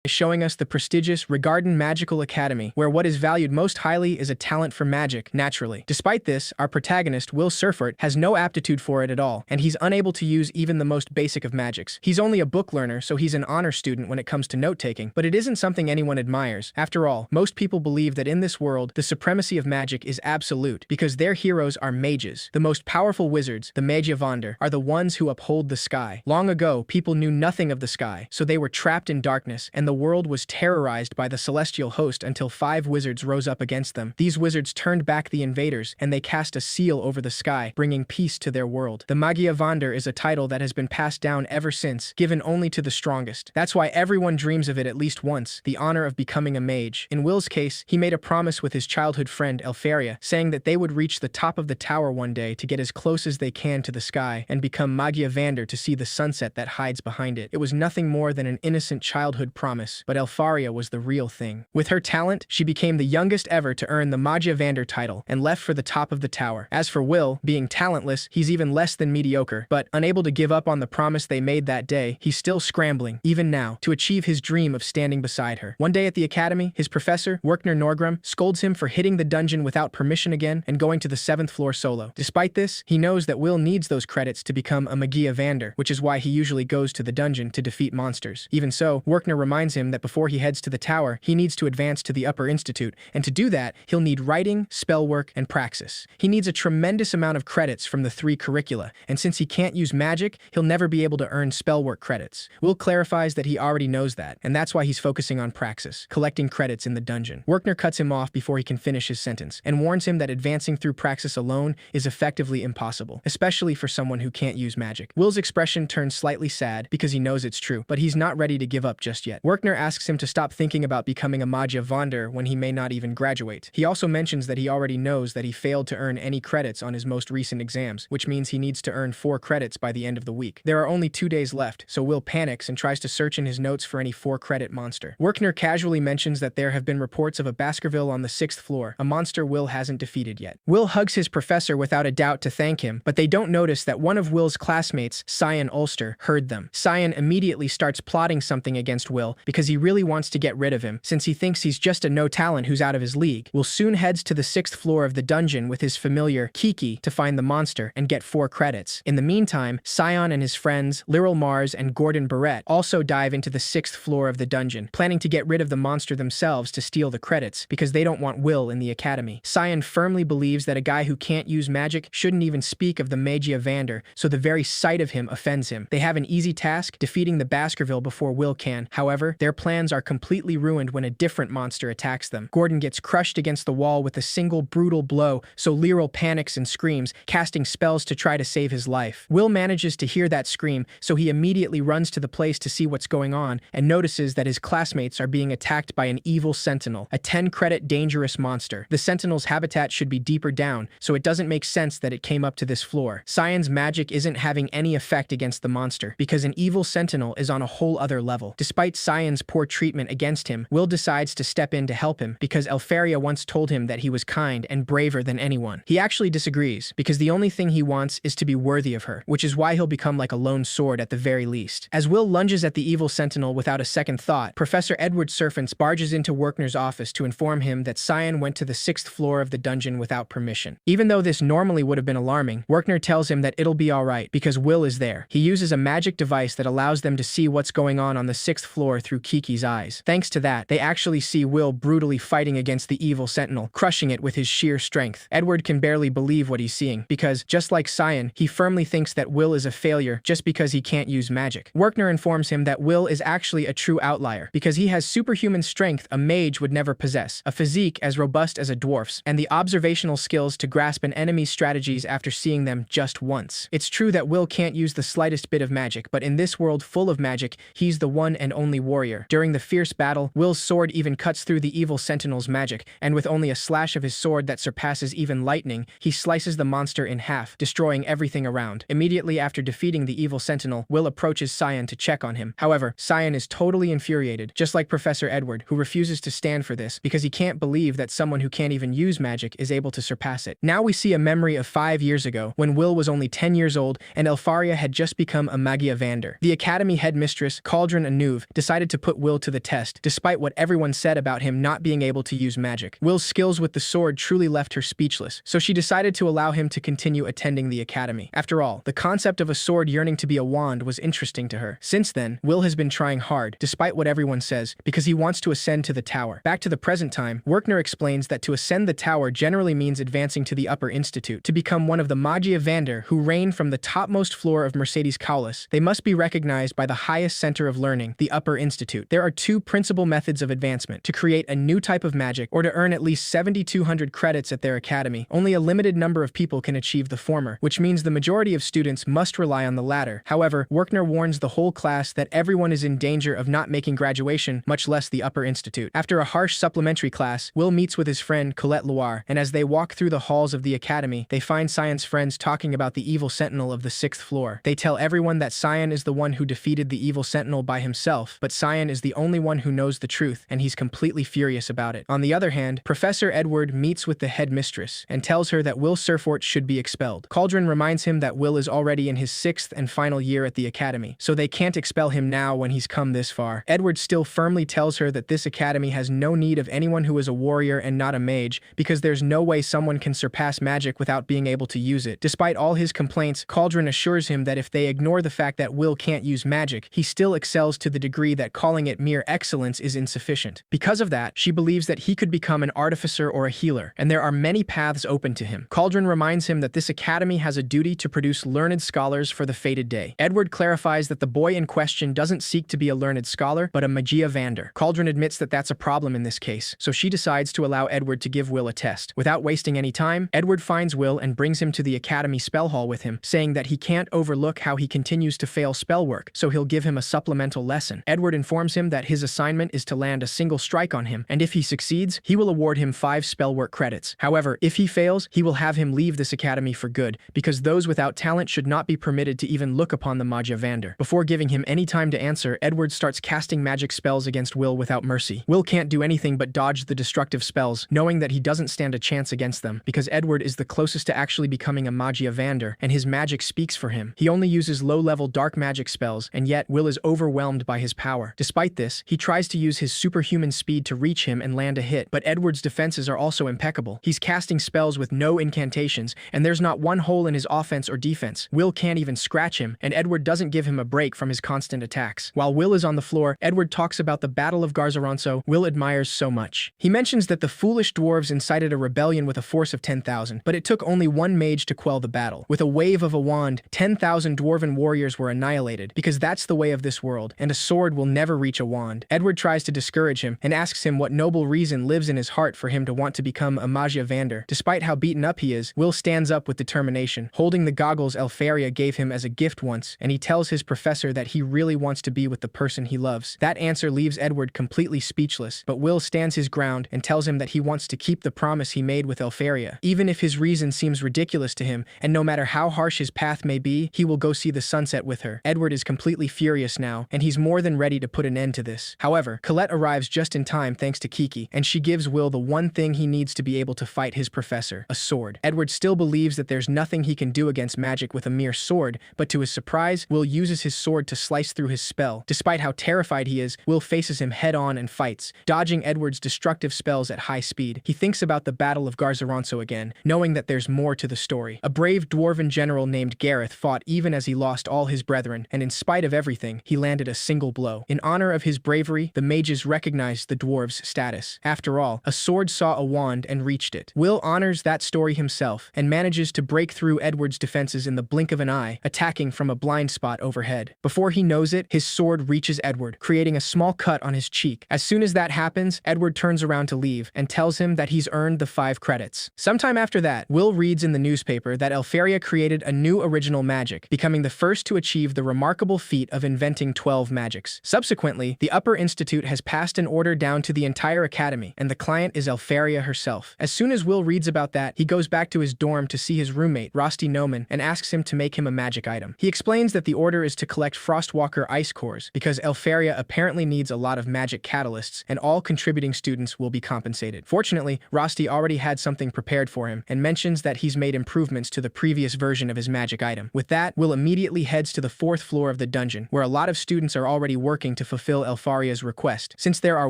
showing us the prestigious Rigarden Magical Academy, where what is valued most highly is a talent for magic, naturally. Despite this, our protagonist, Will Surfort, has no aptitude for it at all, and he's unable to use even the most basic of magics. He's only a book learner, so he's an honor student when it comes to note-taking, but it isn't something anyone admires. After all, most people believe that in this world, the supremacy of magic is absolute, because their heroes are mages. The most powerful wizards, the Magiavander, are the ones who uphold the sky. Long ago, people knew nothing of the sky, so they were trapped in darkness, and the world was terrorized by the celestial host until 5 wizards rose up against them. These wizards turned back the invaders, and they cast a seal over the sky, bringing peace to their world. The Magiavander is a title that has been passed down ever since, given only to the strongest. That's why everyone dreams of it at least once, the honor of becoming a mage. In Will's case, he made a promise with his childhood friend Elfaria, saying that they would reach the top of the tower one day to get as close as they can to the sky and become Magiavander to see the sunset that hides behind it. It was nothing more than an innocent childhood promise, but Elfaria was the real thing. With her talent, she became the youngest ever to earn the Magiavander title and left for the top of the tower. As for Will, being talentless, he's even less than mediocre, but unable to give up on the promise they made that day, he's still scrambling, even now, to achieve his dream of standing beside her. One day at the academy, his professor, Werkner Norgrim, scolds him for hitting the dungeon without permission again and going to the 7th floor solo. Despite this, he knows that Will needs those credits to become a Magiavander, which is why he usually goes to the dungeon to defeat monsters. Even so, Werkner reminds him that before he heads to the tower, he needs to advance to the Upper Institute, and to do that, he'll need writing, spell work, and praxis. He needs a tremendous amount of credits from the 3 curricula, and since he can't use magic, he'll never be able to earn spell work credits. Will clarifies that he already knows that, and that's why he's focusing on praxis, collecting credits in the dungeon. Werkner cuts him off before he can finish his sentence, and warns him that advancing through praxis alone is effectively impossible, especially for someone who can't use magic. Will's expression turns slightly sad because he knows it's true, but he's not ready to give up just yet. Werkner asks him to stop thinking about becoming a Magiavander when he may not even graduate. He also mentions that he already knows that he failed to earn any credits on his most recent exams, which means he needs to earn 4 credits by the end of the week. There are only 2 days left, so Will panics and tries to search in his notes for any 4-credit monster. Werkner casually mentions that there have been reports of a Baskerville on the 6th floor, a monster Will hasn't defeated yet. Will hugs his professor without a doubt to thank him, but they don't notice that one of Will's classmates, Cyan Ulster, heard them. Cyan immediately starts plotting something against Will because he really wants to get rid of him, since he thinks he's just a no-talent who's out of his league. Will soon heads to the 6th floor of the dungeon with his familiar Kiki to find the monster and get 4 credits. In the meantime, Cyan and his friends, Lyral Mars and Gordon Barrett, also dive into the 6th floor of the dungeon, planning to get rid of the monster themselves to steal the credits, because they don't want Will in the academy. Cyan firmly believes that a guy who can't use magic shouldn't even speak of the Magiavander, so the very sight of him offends him. They have an easy task, defeating the Baskerville before Will can. However, their plans are completely ruined when a different monster attacks them. Gordon gets crushed against the wall with a single brutal blow, so Lyral panics and screams, casting spells to try to save his life. Will manages to hear that scream, so he immediately runs to the place to see what's going on and notices that his classmates are being attacked by an evil sentinel, a 10-credit dangerous monster. The sentinel's habitat should be deeper down, so it doesn't make sense that it came up to this floor. Cyan's magic isn't having any effect against the monster, because an evil sentinel is on a whole other level. Despite Cyan's poor treatment against him, Will decides to step in to help him, because Elfaria once told him that he was kind and braver than anyone. He actually disagrees, because the only thing he wants is to be worthy of her, which is why he'll become like a lone sword at the very least. As Will lunges at the evil sentinel without a second thought, Professor Edward Serfants barges into Werkner's office to inform him that Cyan went to the 6th floor of the dungeon without permission. Even though this normally would have been alarming, Werkner tells him that it'll be alright, because Will is there. He uses a magic device that allows them to see what's going on the 6th floor through Kiki's eyes. Thanks to that, they actually see Will brutally fighting against the evil sentinel, crushing it with his sheer strength. Edward can barely believe what he's seeing, because, just like Cyan, he firmly thinks that Will is a failure just because he can't use magic. Werkner informs him that Will is actually a true outlier, because he has superhuman strength a mage would never possess, a physique as robust as a dwarf's, and the observational skills to grasp an enemy's strategies after seeing them just once. It's true that Will can't use the slightest bit of magic, but in this world full of magic, he's the one and only warrior. During the fierce battle, Will's sword even cuts through the evil sentinel's magic, and with only a slash of his sword that surpasses even lightning, he slices the monster in half, destroying everything around. Immediately after defeating the evil sentinel, Will approaches Cyan to check on him. However, Cyan is totally infuriated, just like Professor Edward, who refuses to stand for this because he can't believe that someone who can't even use magic is able to surpass it. Now we see a memory of 5 years ago, when Will was only 10 years old and Elfaria had just become a Magiavander. The academy headmistress, Cauldron Anuv, decided to put Will to the test, despite what everyone said about him not being able to use magic. Will's skills with the sword truly left her speechless, so she decided to allow him to continue attending the academy. After all, the concept of a sword yearning to be a wand was interesting to her. Since then, Will has been trying hard, despite what everyone says, because he wants to ascend to the tower. Back to the present time, Werkner explains that to ascend the tower generally means advancing to the Upper Institute. To become one of the Magia Vander who reign from the topmost floor of Mercedes Kaulis, they must be recognized by the highest center of learning, the Upper Institute. There are two principal methods of advancement: to create a new type of magic or to earn at least 7,200 credits at their academy. Only a limited number of people can achieve the former, which means the majority of students must rely on the latter. However, Werkner warns the whole class that everyone is in danger of not making graduation, much less the Upper Institute. After a harsh supplementary class, Will meets with his friend Colette Loire, and as they walk through the halls of the academy, they find Cyan's friends talking about the evil sentinel of the 6th floor. They tell everyone that Cyan is the one who defeated the evil sentinel by himself, but Cyan is the only one who knows the truth, and he's completely furious about it. On the other hand, Professor Edward meets with the headmistress and tells her that Will Surfort should be expelled. Cauldron reminds him that Will is already in his 6th and final year at the academy, so they can't expel him now when he's come this far. Edward still firmly tells her that this academy has no need of anyone who is a warrior and not a mage, because there's no way someone can surpass magic without being able to use it. Despite all his complaints, Cauldron assures him that if they ignore the fact that Will can't use magic, he still excels to the degree that calling it mere excellence is insufficient. Because of that, she believes that he could become an artificer or a healer, and there are many paths open to him. Cauldron reminds him that this academy has a duty to produce learned scholars for the fated day. Edward clarifies that the boy in question doesn't seek to be a learned scholar, but a Magia Vander. Cauldron admits that that's a problem in this case, so she decides to allow Edward to give Will a test. Without wasting any time, Edward finds Will and brings him to the academy spell hall with him, saying that he can't overlook how he continues to fail spell work, so he'll give him a supplemental lesson. Edward informs him that his assignment is to land a single strike on him, and if he succeeds, he will award him 5 spell work credits. However, if he fails, he will have him leave this academy for good, because those without talent should not be permitted to even look upon the Magia Vander. Before giving him any time to answer, Edward starts casting magic spells against Will without mercy. Will can't do anything but dodge the destructive spells, knowing that he doesn't stand a chance against them, because Edward is the closest to actually becoming a Magia Vander, and his magic speaks for him. He only uses low-level dark magic spells, and yet Will is overwhelmed by his power. Despite this, he tries to use his superhuman speed to reach him and land a hit, but Edward's defenses are also impeccable. He's casting spells with no incantations, and there's not one hole in his offense or defense. Will can't even scratch him, and Edward doesn't give him a break from his constant attacks. While Will is on the floor, Edward talks about the Battle of Garzaronso Will admires so much. He mentions that the foolish dwarves incited a rebellion with a force of 10,000, but it took only one mage to quell the battle. With a wave of a wand, 10,000 dwarven warriors were annihilated, because that's the way of this world, and a sword will never reach a wand. Edward tries to discourage him, and asks him what noble reason lives in his heart for him to want to become a Magia Vander. Despite how beaten up he is, Will stands up with determination, holding the goggles Elfaria gave him as a gift once, and he tells his professor that he really wants to be with the person he loves. That answer leaves Edward completely speechless, but Will stands his ground and tells him that he wants to keep the promise he made with Elfaria. Even if his reason seems ridiculous to him, and no matter how harsh his path may be, he will go see the sunset with her. Edward is completely furious now, and he's more than ready to put an end to this. However, Colette arrives just in time thanks to Kiki, and she gives Will the one thing he needs to be able to fight his professor, a sword. Edward still believes that there's nothing he can do against magic with a mere sword, but to his surprise, Will uses his sword to slice through his spell. Despite how terrified he is, Will faces him head-on and fights, dodging Edward's destructive spells at high speed. He thinks about the Battle of Garzaronso again, knowing that there's more to the story. A brave dwarven general named Gareth fought even as he lost all his brethren, and in spite of everything, he landed a single blow. In honor of his bravery, the mages recognized the dwarves' status. After all, a sword saw a wand and reached it. Will honors that story himself, and manages to break through Edward's defenses in the blink of an eye, attacking from a blind spot overhead. Before he knows it, his sword reaches Edward, creating a small cut on his cheek. As soon as that happens, Edward turns around to leave, and tells him that he's earned the 5 credits. Sometime after that, Will reads in the newspaper that Elfaria created a new original magic, becoming the first to achieve the remarkable feat of inventing 12 magics. Subsequently, the Upper Institute has passed an order down to the entire academy, and the client is Elfaria herself. As soon as Will reads about that, he goes back to his dorm to see his roommate, Rosti Noman, and asks him to make him a magic item. He explains that the order is to collect Frostwalker ice cores, because Elfaria apparently needs a lot of magic catalysts, and all contributing students will be compensated. Fortunately, Rosti already had something prepared for him, and mentions that he's made improvements to the previous version of his magic item. With that, Will immediately heads to the 4th floor of the dungeon, where a lot of students are already working to to fulfill Elfaria's request. Since there are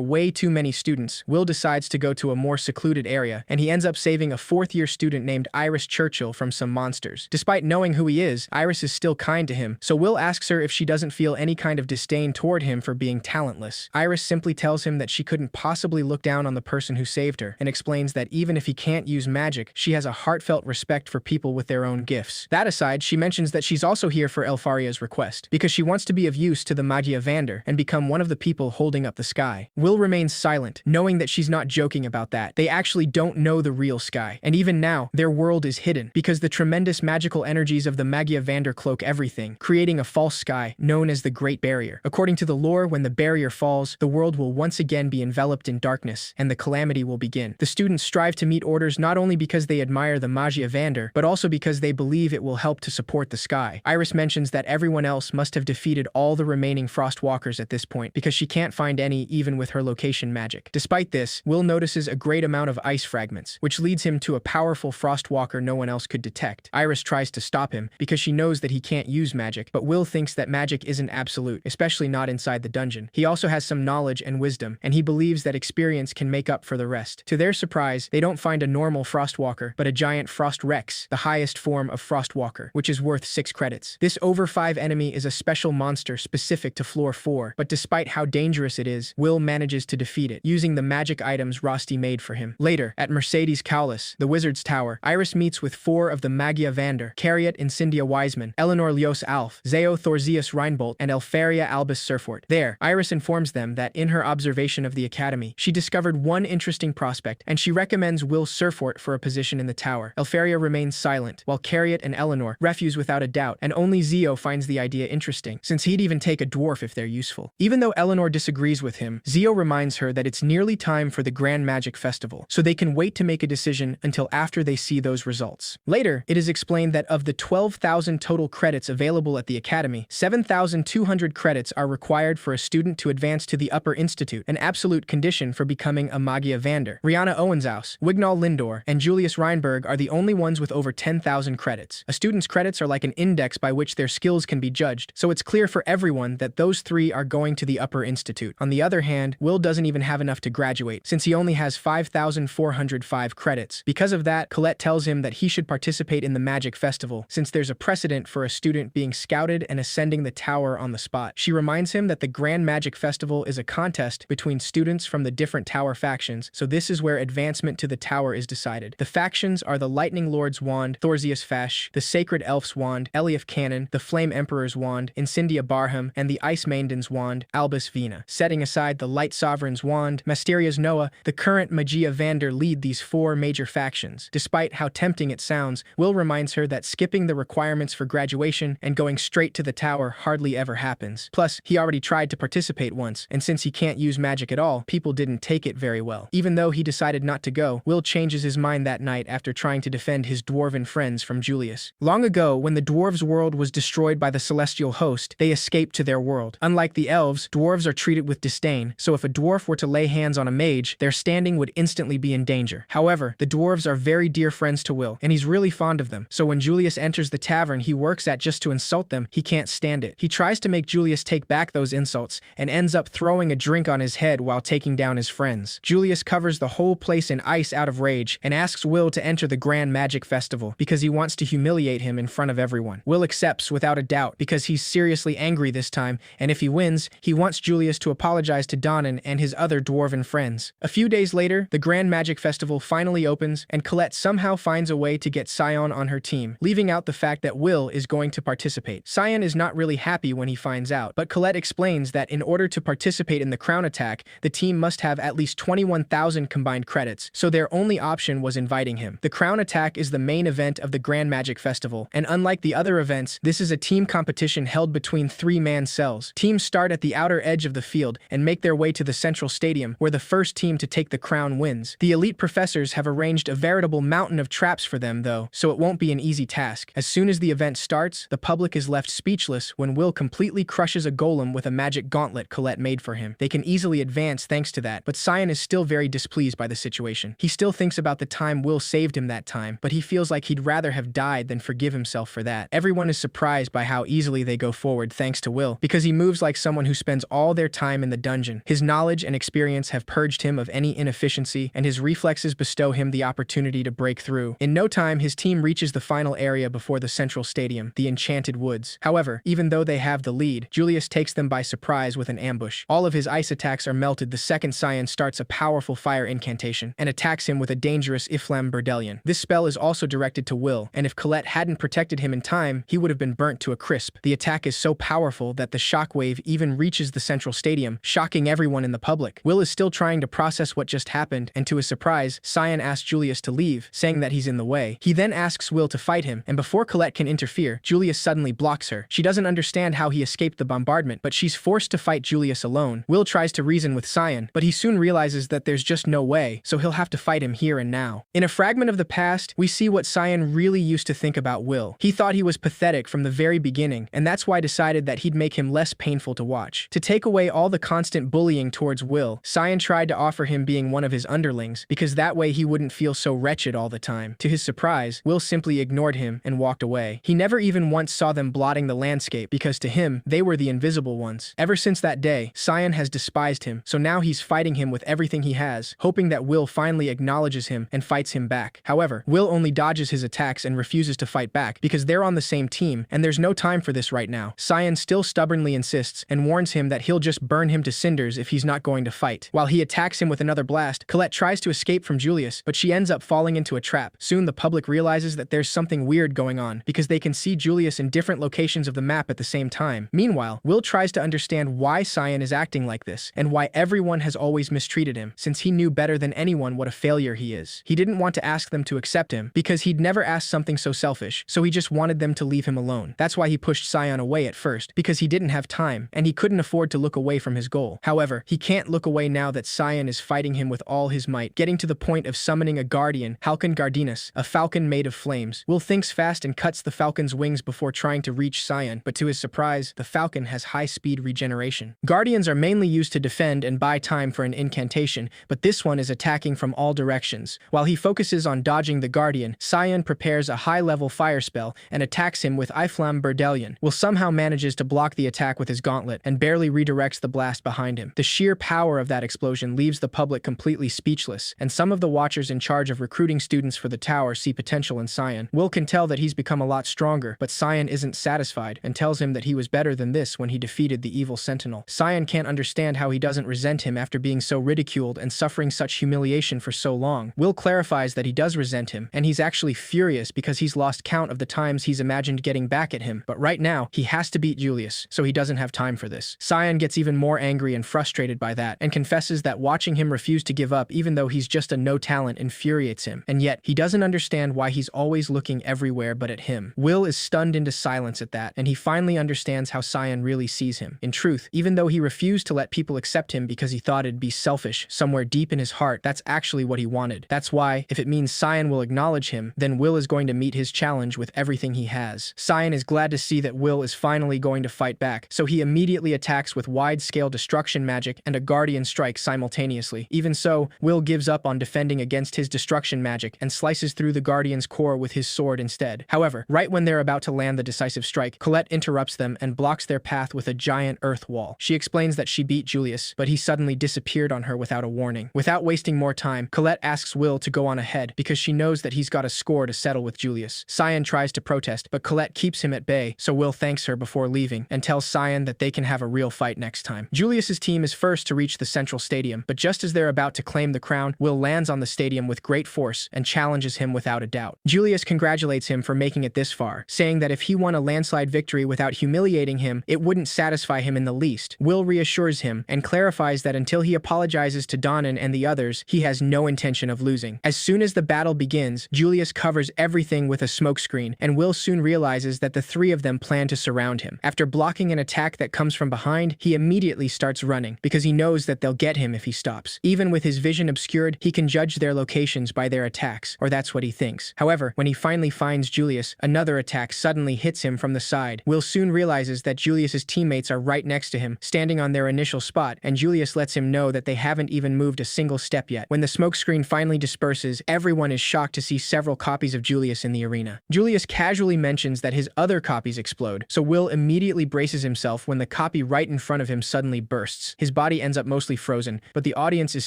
way too many students, Will decides to go to a more secluded area, and he ends up saving a fourth-year student named Iris Churchill from some monsters. Despite knowing who he is, Iris is still kind to him, so Will asks her if she doesn't feel any kind of disdain toward him for being talentless. Iris simply tells him that she couldn't possibly look down on the person who saved her, and explains that even if he can't use magic, she has a heartfelt respect for people with their own gifts. That aside, she mentions that she's also here for Elfaria's request, because she wants to be of use to the Magia Vander and become one of the people holding up the sky. Will remains silent, knowing that she's not joking about that. They actually don't know the real sky, and even now, their world is hidden, because the tremendous magical energies of the Magia Vander cloak everything, creating a false sky known as the Great Barrier. According to the lore, when the barrier falls, the world will once again be enveloped in darkness, and the calamity will begin. The students strive to meet orders not only because they admire the Magia Vander, but also because they believe it will help to support the sky. Iris mentions that everyone else must have defeated all the remaining Frostwalkers at this point, because she can't find any even with her location magic. Despite this, Will notices a great amount of ice fragments, which leads him to a powerful Frostwalker no one else could detect. Iris tries to stop him, because she knows that he can't use magic, but Will thinks that magic isn't absolute, especially not inside the dungeon. He also has some knowledge and wisdom, and he believes that experience can make up for the rest. To their surprise, they don't find a normal Frostwalker, but a giant Frost Rex, the highest form of Frostwalker, which is worth 6 credits. This over 5 enemy is a special monster specific to floor 4, but despite how dangerous it is, Will manages to defeat it, using the magic items Rosti made for him. Later, at Mercedes Cowlis, the Wizard's Tower, Iris meets with 4 of the Magia Vander: Cariot Incendia Wiseman, Eleanor Leos Alf, Zeo Thorzeus Reinbolt, and Elfaria Albus Surfort. There, Iris informs them that in her observation of the academy, she discovered one interesting prospect, and she recommends Will Surfort for a position in the tower. Elfaria remains silent, while Cariot and Eleanor refuse without a doubt, and only Zeo finds the idea interesting, since he'd even take a dwarf if they're useful. Even though Eleanor disagrees with him, Zeo reminds her that it's nearly time for the Grand Magic Festival, so they can wait to make a decision until after they see those results. Later, it is explained that of the 12,000 total credits available at the academy, 7,200 credits are required for a student to advance to the Upper Institute, an absolute condition for becoming a Magia Vander. Rihanna Owensaus, Wignall Lindor, and Julius Reinberg are the only ones with over 10,000 credits. A student's credits are like an index by which their skills can be judged, so it's clear for everyone that those 3 are going to the Upper Institute. On the other hand, Will doesn't even have enough to graduate, since he only has 5,405 credits. Because of that, Colette tells him that he should participate in the Magic Festival, since there's a precedent for a student being scouted and ascending the tower on the spot. She reminds him that the Grand Magic Festival is a contest between students from the different tower factions, so this is where advancement to the tower is decided. The factions are the Lightning Lord's Wand, Thorzeus Fash, the Sacred Elf's Wand, Eliaf Cannon, the Flame Emperor's Wand, Incendia Barham, and the Ice Maiden's Wand, Albus Vina. Setting aside the Light Sovereign's Wand, Mysteria's Noah, the current Magia Vander lead these 4 major factions. Despite how tempting it sounds, Will reminds her that skipping the requirements for graduation and going straight to the tower hardly ever happens. Plus, he already tried to participate once, and since he can't use magic at all, people didn't take it very well. Even though he decided not to go, Will changes his mind that night after trying to defend his dwarven friends from Julius. Long ago, when the dwarves' world was destroyed by the celestial host, they escaped to their world. Unlike the elves, dwarves are treated with disdain, so if a dwarf were to lay hands on a mage, their standing would instantly be in danger. However, the dwarves are very dear friends to Will, and he's really fond of them, so when Julius enters the tavern he works at just to insult them, he can't stand it. He tries to make Julius take back those insults, and ends up throwing a drink on his head while taking down his friends. Julius covers the whole place in ice out of rage, and asks Will to enter the Grand Magic Festival, because he wants to humiliate him in front of everyone. Will accepts without a doubt, because he's seriously angry this time, and if he wins, he wants Julius to apologize to Donnan and his other dwarven friends. A few days later, the Grand Magic Festival finally opens, and Colette somehow finds a way to get Scion on her team, leaving out the fact that Will is going to participate. Scion is not really happy when he finds out, but Colette explains that in order to participate in the crown attack, the team must have at least 21,000 combined credits, so their only option was inviting him. The crown attack is the main event of the Grand Magic Festival, and unlike the other events, this is a team competition held between 3-man cells. Teams start at the outer edge of the field and make their way to the central stadium, where the first team to take the crown wins. The elite professors have arranged a veritable mountain of traps for them, though, so it won't be an easy task. As soon as the event starts, the public is left speechless when Will completely crushes a golem with a magic gauntlet Colette made for him. They can easily advance thanks to that, but Scion is still very displeased by the situation. He still thinks about the time Will saved him that time, but he feels like he'd rather have died than forgive himself for that. Everyone is surprised by how easily they go forward thanks to Will, because he moves like someone someone who spends all their time in the dungeon. His knowledge and experience have purged him of any inefficiency, and his reflexes bestow him the opportunity to break through. In no time, his team reaches the final area before the central stadium, the Enchanted Woods. However, even though they have the lead, Julius takes them by surprise with an ambush. All of his ice attacks are melted the second Cyan starts a powerful fire incantation and attacks him with a dangerous Iflam Berdelion. This spell is also directed to Will, and if Colette hadn't protected him in time, he would have been burnt to a crisp. The attack is so powerful that the shockwave even reaches the central stadium, shocking everyone in the public. Will is still trying to process what just happened, and to his surprise, Cyan asks Julius to leave, saying that he's in the way. He then asks Will to fight him, and before Colette can interfere, Julius suddenly blocks her. She doesn't understand how he escaped the bombardment, but she's forced to fight Julius alone. Will tries to reason with Cyan, but he soon realizes that there's just no way, so he'll have to fight him here and now. In a fragment of the past, we see what Cyan really used to think about Will. He thought he was pathetic from the very beginning, and that's why decided that he'd make him less painful to watch. To take away all the constant bullying towards Will, Cyan tried to offer him being one of his underlings, because that way he wouldn't feel so wretched all the time. To his surprise, Will simply ignored him and walked away. He never even once saw them blotting the landscape, because to him, they were the invisible ones. Ever since that day, Cyan has despised him, so now he's fighting him with everything he has, hoping that Will finally acknowledges him and fights him back. However, Will only dodges his attacks and refuses to fight back because they're on the same team, and there's no time for this right now. Cyan still stubbornly insists and warns him that he'll just burn him to cinders if he's not going to fight. While he attacks him with another blast, Colette tries to escape from Julius, but she ends up falling into a trap. Soon the public realizes that there's something weird going on because they can see Julius in different locations of the map at the same time. Meanwhile, Will tries to understand why Cyan is acting like this and why everyone has always mistreated him, since he knew better than anyone what a failure he is. He didn't want to ask them to accept him because he'd never asked something so selfish, so he just wanted them to leave him alone. That's why he pushed Cyan away at first, because he didn't have time and he couldn't afford to look away from his goal. However, he can't look away now that Cyan is fighting him with all his might, getting to the point of summoning a guardian, Halcon Gardinus, a falcon made of flames. Will thinks fast and cuts the falcon's wings before trying to reach Cyan, but to his surprise, the falcon has high-speed regeneration. Guardians are mainly used to defend and buy time for an incantation, but this one is attacking from all directions. While he focuses on dodging the guardian, Cyan prepares a high-level fire spell and attacks him with Iflam Berdelion. Will somehow manages to block the attack with his gauntlet and barely redirects the blast behind him. The sheer power of that explosion leaves the public completely speechless, and some of the watchers in charge of recruiting students for the tower see potential in Cyan. Will can tell that he's become a lot stronger, but Cyan isn't satisfied and tells him that he was better than this when he defeated the evil sentinel. Cyan can't understand how he doesn't resent him after being so ridiculed and suffering such humiliation for so long. Will clarifies that he does resent him, and he's actually furious because he's lost count of the times he's imagined getting back at him, but right now, he has to beat Julius, so he doesn't have time for this. Cyan gets even more angry and frustrated by that, and confesses that watching him refuse to give up even though he's just a no-talent infuriates him, and yet, he doesn't understand why he's always looking everywhere but at him. Will is stunned into silence at that, and he finally understands how Cyan really sees him. In truth, even though he refused to let people accept him because he thought it'd be selfish, somewhere deep in his heart, that's actually what he wanted. That's why, if it means Cyan will acknowledge him, then Will is going to meet his challenge with everything he has. Cyan is glad to see that Will is finally going to fight back, so he immediately attacks with wide-scale destruction magic and a guardian strike simultaneously. Even so, Will gives up on defending against his destruction magic and slices through the guardian's core with his sword instead. However, right when they're about to land the decisive strike, Colette interrupts them and blocks their path with a giant earth wall. She explains that she beat Julius, but he suddenly disappeared on her without a warning. Without wasting more time, Colette asks Will to go on ahead because she knows that he's got a score to settle with Julius. Cyan tries to protest, but Colette keeps him at bay, so Will thanks her before leaving and tells Cyan that they can have a real fight next time. Julius's team is first to reach the central stadium, but just as they're about to claim the crown, Will lands on the stadium with great force and challenges him without a doubt. Julius congratulates him for making it this far, saying that if he won a landslide victory without humiliating him, it wouldn't satisfy him in the least. Will reassures him and clarifies that until he apologizes to Donnan and the others, he has no intention of losing. As soon as the battle begins, Julius covers everything with a smokescreen, and Will soon realizes that the three of them plan to surround him. After blocking an attack that comes from behind, he immediately starts running, because he knows that they'll get him if he stops. Even with his vision obscured, he can judge their locations by their attacks, or that's what he thinks. However, when he finally finds Julius, another attack suddenly hits him from the side. Will soon realizes that Julius's teammates are right next to him, standing on their initial spot, and Julius lets him know that they haven't even moved a single step yet. When the smokescreen finally disperses, everyone is shocked to see several copies of Julius in the arena. Julius casually mentions that his other copies explode, so Will immediately braces himself when the copy copy right in front of him suddenly bursts. His body ends up mostly frozen, but the audience is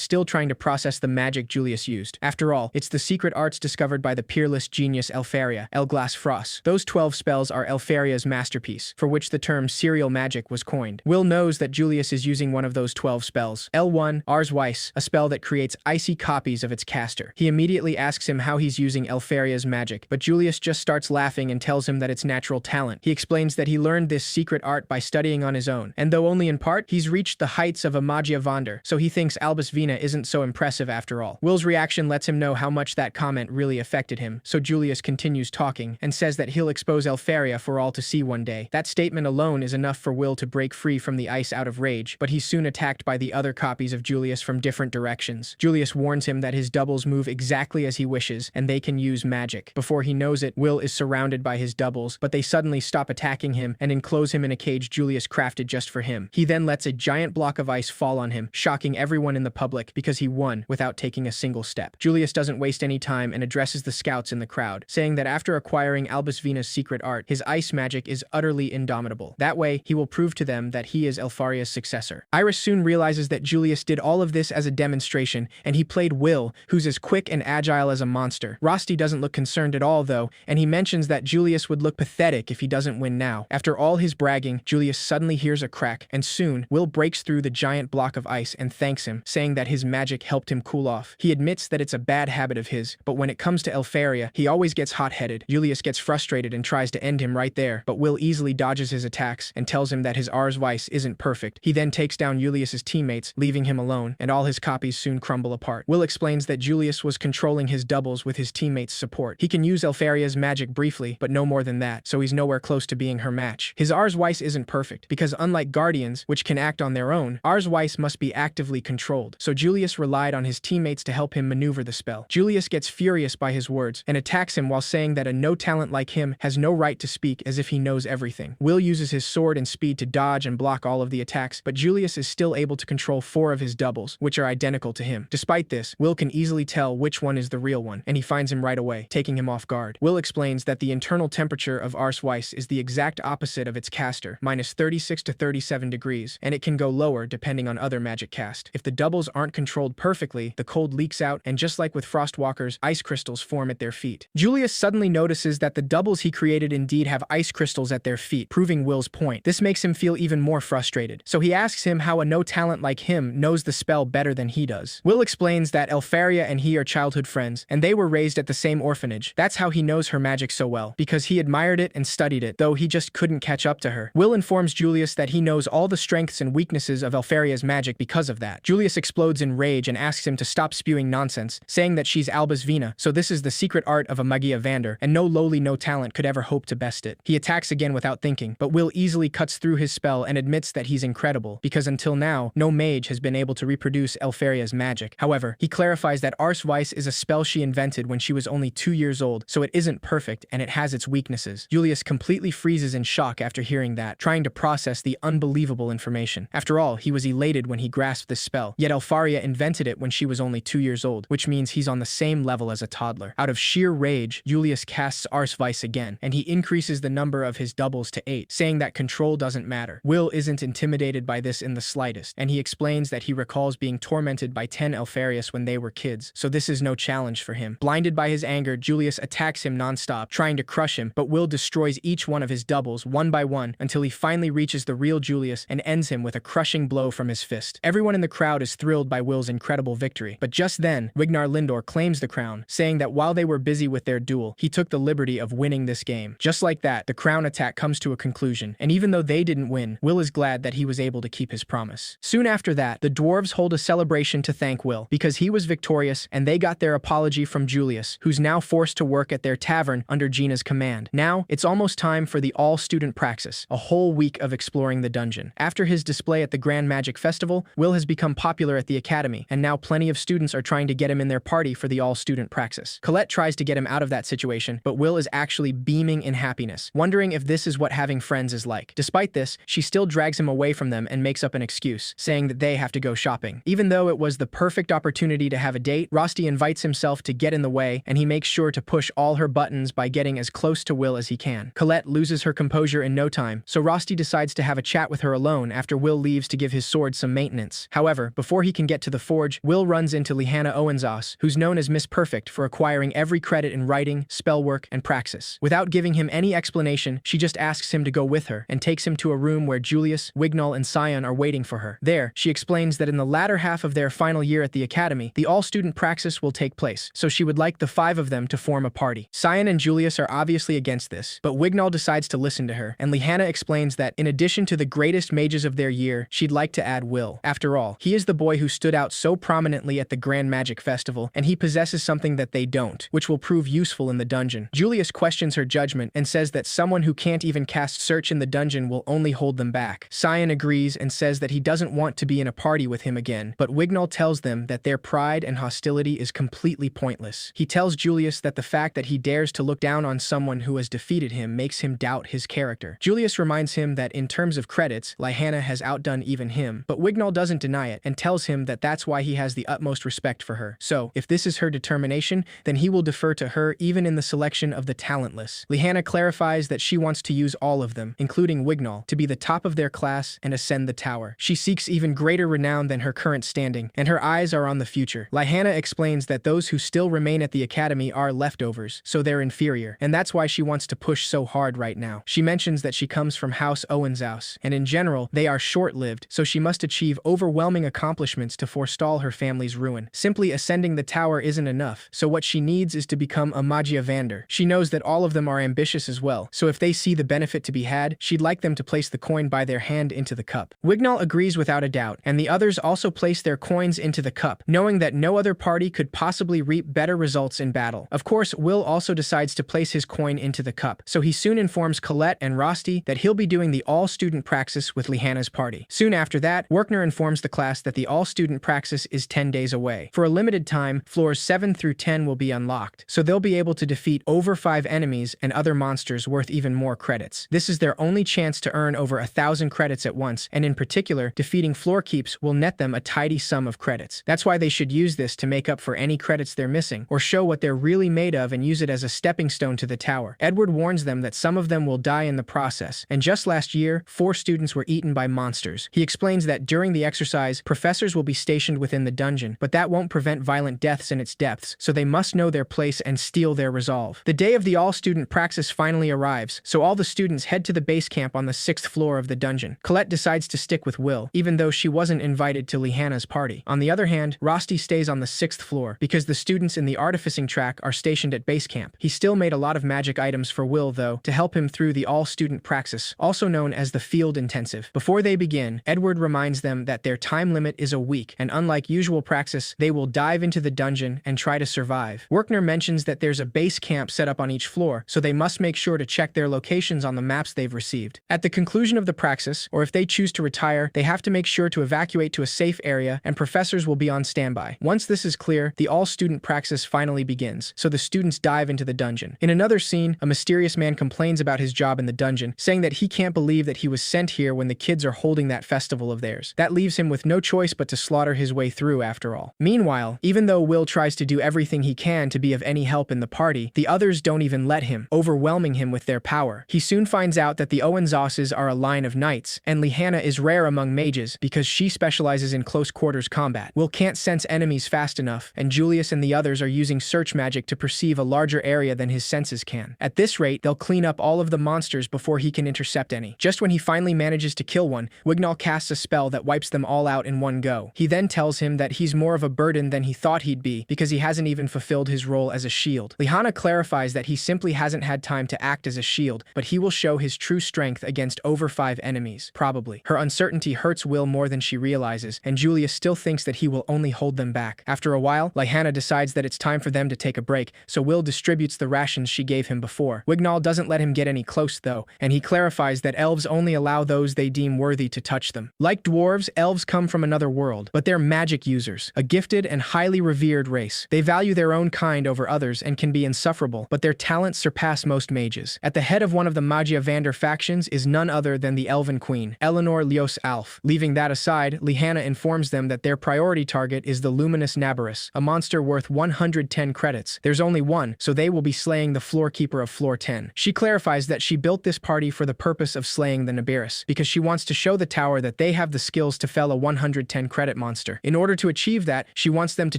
still trying to process the magic Julius used. After all, it's the secret arts discovered by the peerless genius Elfaria, El-Glas Frost. Those 12 spells are Elfaria's masterpiece, for which the term serial magic was coined. Will knows that Julius is using one of those 12 spells. L1, Ars Weiss, a spell that creates icy copies of its caster. He immediately asks him how he's using Elfaria's magic, but Julius just starts laughing and tells him that it's natural talent. He explains that he learned this secret art by studying on his own, and though only in part, he's reached the heights of a Magia Wander, so he thinks Albus Vina isn't so impressive after all. Will's reaction lets him know how much that comment really affected him, so Julius continues talking and says that he'll expose Elfaria for all to see one day. That statement alone is enough for Will to break free from the ice out of rage, but he's soon attacked by the other copies of Julius from different directions. Julius warns him that his doubles move exactly as he wishes, and they can use magic. Before he knows it, Will is surrounded by his doubles, but they suddenly stop attacking him and enclose him in a cage Julius crafted just for him. He then lets a giant block of ice fall on him, shocking everyone in the public because he won without taking a single step. Julius doesn't waste any time and addresses the scouts in the crowd, saying that after acquiring Albus Vina's secret art, his ice magic is utterly indomitable. That way, he will prove to them that he is Elfaria's successor. Iris soon realizes that Julius did all of this as a demonstration, and he played Will, who's as quick and agile as a monster. Rosti doesn't look concerned at all, though, and he mentions that Julius would look pathetic if he doesn't win now. After all his bragging, Julius suddenly hears a crack, and soon, Will breaks through the giant block of ice and thanks him, saying that his magic helped him cool off. He admits that it's a bad habit of his, but when it comes to Elfaria, he always gets hot-headed. Julius gets frustrated and tries to end him right there, but Will easily dodges his attacks and tells him that his Ars Weiss isn't perfect. He then takes down Julius's teammates, leaving him alone, and all his copies soon crumble apart. Will explains that Julius was controlling his doubles with his teammates' support. He can use Elfaria's magic briefly, but no more than that, so he's nowhere close to being her match. His Ars Weiss isn't perfect, because unlike Guardians, which can act on their own, Ars Weiss must be actively controlled, so Julius relied on his teammates to help him maneuver the spell. Julius gets furious by his words and attacks him while saying that a no-talent like him has no right to speak as if he knows everything. Will uses his sword and speed to dodge and block all of the attacks, but Julius is still able to control 4 of his doubles, which are identical to him. Despite this, Will can easily tell which one is the real one, and he finds him right away, taking him off guard. Will explains that the internal temperature of Ars Weiss is the exact opposite of its caster, -36 to 37 degrees, and it can go lower depending on other magic cast. If the doubles aren't controlled perfectly, the cold leaks out, and just like with Frostwalkers, ice crystals form at their feet. Julius suddenly notices that the doubles he created indeed have ice crystals at their feet, proving Will's point. This makes him feel even more frustrated, so he asks him how a no-talent like him knows the spell better than he does. Will explains that Elfaria and he are childhood friends, and they were raised at the same orphanage. That's how he knows her magic so well, because he admired it and studied it, though he just couldn't catch up to her. Will informs Julius that he knows all the strengths and weaknesses of Elfaria's magic because of that. Julius explodes in rage and asks him to stop spewing nonsense, saying that she's Albus Vina, so this is the secret art of a Magia Wander, and no lowly no-talent could ever hope to best it. He attacks again without thinking, but Will easily cuts through his spell and admits that he's incredible, because until now, no mage has been able to reproduce Elfaria's magic. However, he clarifies that Ars Weiss is a spell she invented when she was only 2 years old, so it isn't perfect and it has its weaknesses. Julius completely freezes in shock after hearing that, trying to process the unbelievable information. After all, he was elated when he grasped this spell, yet Elfaria invented it when she was only 2 years old, which means he's on the same level as a toddler. Out of sheer rage, Julius casts Ars Weiss again, and he increases the number of his doubles to 8, saying that control doesn't matter. Will isn't intimidated by this in the slightest, and he explains that he recalls being tormented by 10 Elfarius when they were kids, so this is no challenge for him. Blinded by his anger, Julius attacks him non-stop, trying to crush him, but Will destroys each one of his doubles one by one until he finally reaches the real Julius and ends him with a crushing blow from his fist. Everyone in the crowd is thrilled by Will's incredible victory, but just then, Wignar Lindor claims the crown, saying that while they were busy with their duel, he took the liberty of winning this game. Just like that, the crown attack comes to a conclusion, and even though they didn't win, Will is glad that he was able to keep his promise. Soon after that, the dwarves hold a celebration to thank Will, because he was victorious and they got their apology from Julius, who's now forced to work at their tavern under Gina's command. Now, it's almost time for the all-student praxis, a whole week of exploring the dungeon. After his display at the Grand Magic Festival, Will has become popular at the academy, and now plenty of students are trying to get him in their party for the all-student praxis. Colette tries to get him out of that situation, but Will is actually beaming in happiness, wondering if this is what having friends is like. Despite this, she still drags him away from them and makes up an excuse, saying that they have to go shopping. Even though it was the perfect opportunity to have a date, Rosti invites himself to get in the way, and he makes sure to push all her buttons by getting as close to Will as he can. Colette loses her composure in no time, so Rosti decides to have a chat with her alone after Will leaves to give his sword some maintenance. However, before he can get to the forge, Will runs into Lihanna Owenzos, who's known as Miss Perfect for acquiring every credit in writing, spell work, and praxis. Without giving him any explanation, she just asks him to go with her and takes him to a room where Julius, Wignall, and Scion are waiting for her. There, she explains that in the latter half of their final year at the academy, the all-student praxis will take place, so she would like the 5 of them to form a party. Scion and Julius are obviously against this, but Wignall decides to listen to her, and Lihanna explains that, in addition to the greatest mages of their year, she'd like to add Will. After all, he is the boy who stood out so prominently at the Grand Magic Festival, and he possesses something that they don't, which will prove useful in the dungeon. Julius questions her judgment and says that someone who can't even cast search in the dungeon will only hold them back. Scion agrees and says that he doesn't want to be in a party with him again, but Wignall tells them that their pride and hostility is completely pointless. He tells Julius that the fact that he dares to look down on someone who has defeated him makes him doubt his character. Julius reminds him that in terms of credits, Lihanna has outdone even him, but Wignall doesn't deny it and tells him that that's why he has the utmost respect for her. So, if this is her determination, then he will defer to her even in the selection of the talentless. Lihanna clarifies that she wants to use all of them, including Wignall, to be the top of their class and ascend the tower. She seeks even greater renown than her current standing, and her eyes are on the future. Lihanna explains that those who still remain at the academy are leftovers, so they're inferior, and that's why she wants to push so hard right now. She mentions that she comes from House Owenzos, and in general, they are short-lived, so she must achieve overwhelming accomplishments to forestall her family's ruin. Simply ascending the tower isn't enough, so what she needs is to become a Magiavander. She knows that all of them are ambitious as well, so if they see the benefit to be had, she'd like them to place the coin by their hand into the cup. Wignall agrees without a doubt, and the others also place their coins into the cup, knowing that no other party could possibly reap better results in battle. Of course, Will also decides to place his coin into the cup, so he soon informs Colette and Rosti that he'll be doing the all-student praxis with Lihanna's party. Soon after that, Werkner informs the class that the all-student praxis is 10 days away. For a limited time, floors 7 through 10 will be unlocked, so they'll be able to defeat over 5 enemies and other monsters worth even more credits. This is their only chance to earn over 1,000 credits at once, and in particular, defeating floor keeps will net them a tidy sum of credits. That's why they should use this to make up for any credits they're missing, or show what they're really made of and use it as a stepping stone to the tower. Edward warns them that some of them will die in the process, and just last year, 4 students were eaten by monsters. He explains that during the exercise, professors will be stationed within the dungeon, but that won't prevent violent deaths in its depths, so they must know their place and steel their resolve. The day of the all-student praxis finally arrives, so all the students head to the base camp on the 6th floor of the dungeon. Colette decides to stick with Will, even though she wasn't invited to Lihanna's party. On the other hand, Rosti stays on the 6th floor, because the students in the artificing track are stationed at base camp. He still made a lot of magic items for Will, though, to help him through the all-student praxis, also known as the field intensive. Before they begin, Edward reminds them that their time limit is a week, and unlike usual praxis, they will dive into the dungeon and try to survive. Werkner mentions that there's a base camp set up on each floor, so they must make sure to check their locations on the maps they've received. At the conclusion of the praxis, or if they choose to retire, they have to make sure to evacuate to a safe area, and professors will be on standby. Once this is clear, the all-student praxis finally begins, so the students dive into the dungeon. In another scene, a mysterious man complains about his job in the dungeon, saying that he can't believe that he was sent here when the kids are holding that festival of theirs. That leaves him with no choice but to slaughter his way through after all. Meanwhile, even though Will tries to do everything he can to be of any help in the party, the others don't even let him, overwhelming him with their power. He soon finds out that the Owenzoses are a line of knights, and Lihanna is rare among mages because she specializes in close quarters combat. Will can't sense enemies fast enough, and Julius and the others are using search magic to perceive a larger area than his senses can. At this rate, they'll clean up all of the monsters before he can intercept any. Just when he finally manages to kill one, Wignall casts a spell that wipes them all out in one go. He then tells him that he's more of a burden than he thought he'd be because he hasn't even fulfilled his role as a shield. Lihanna clarifies that he simply hasn't had time to act as a shield, but he will show his true strength against over 5 enemies, probably. Her uncertainty hurts Will more than she realizes, and Julius still thinks that he will only hold them back. After a while, Lihanna decides that it's time for them to take a break, so Will distributes the rations she gave him before. Wignall doesn't let him get any close though, and he clarifies that elves only allow those they deem worthy to touch them. Like dwarves, elves come from another world, but they're magic users, a gifted and highly revered race. They value their own kind over others and can be insufferable, but their talents surpass most mages. At the head of one of the Magiavander factions is none other than the Elven Queen, Eleanor Leos Alf. Leaving that aside, Lihanna informs them that their priority target is the Luminous Nabarus, a monster worth 110 credits. There's only one, so they will be slaying the floor keeper of floor 10. She clarifies that she built this party for the purpose of slaying the Nibiris, because she wants to show the tower that they have the skills to fell a 110 credit monster. In order to achieve that, she wants them to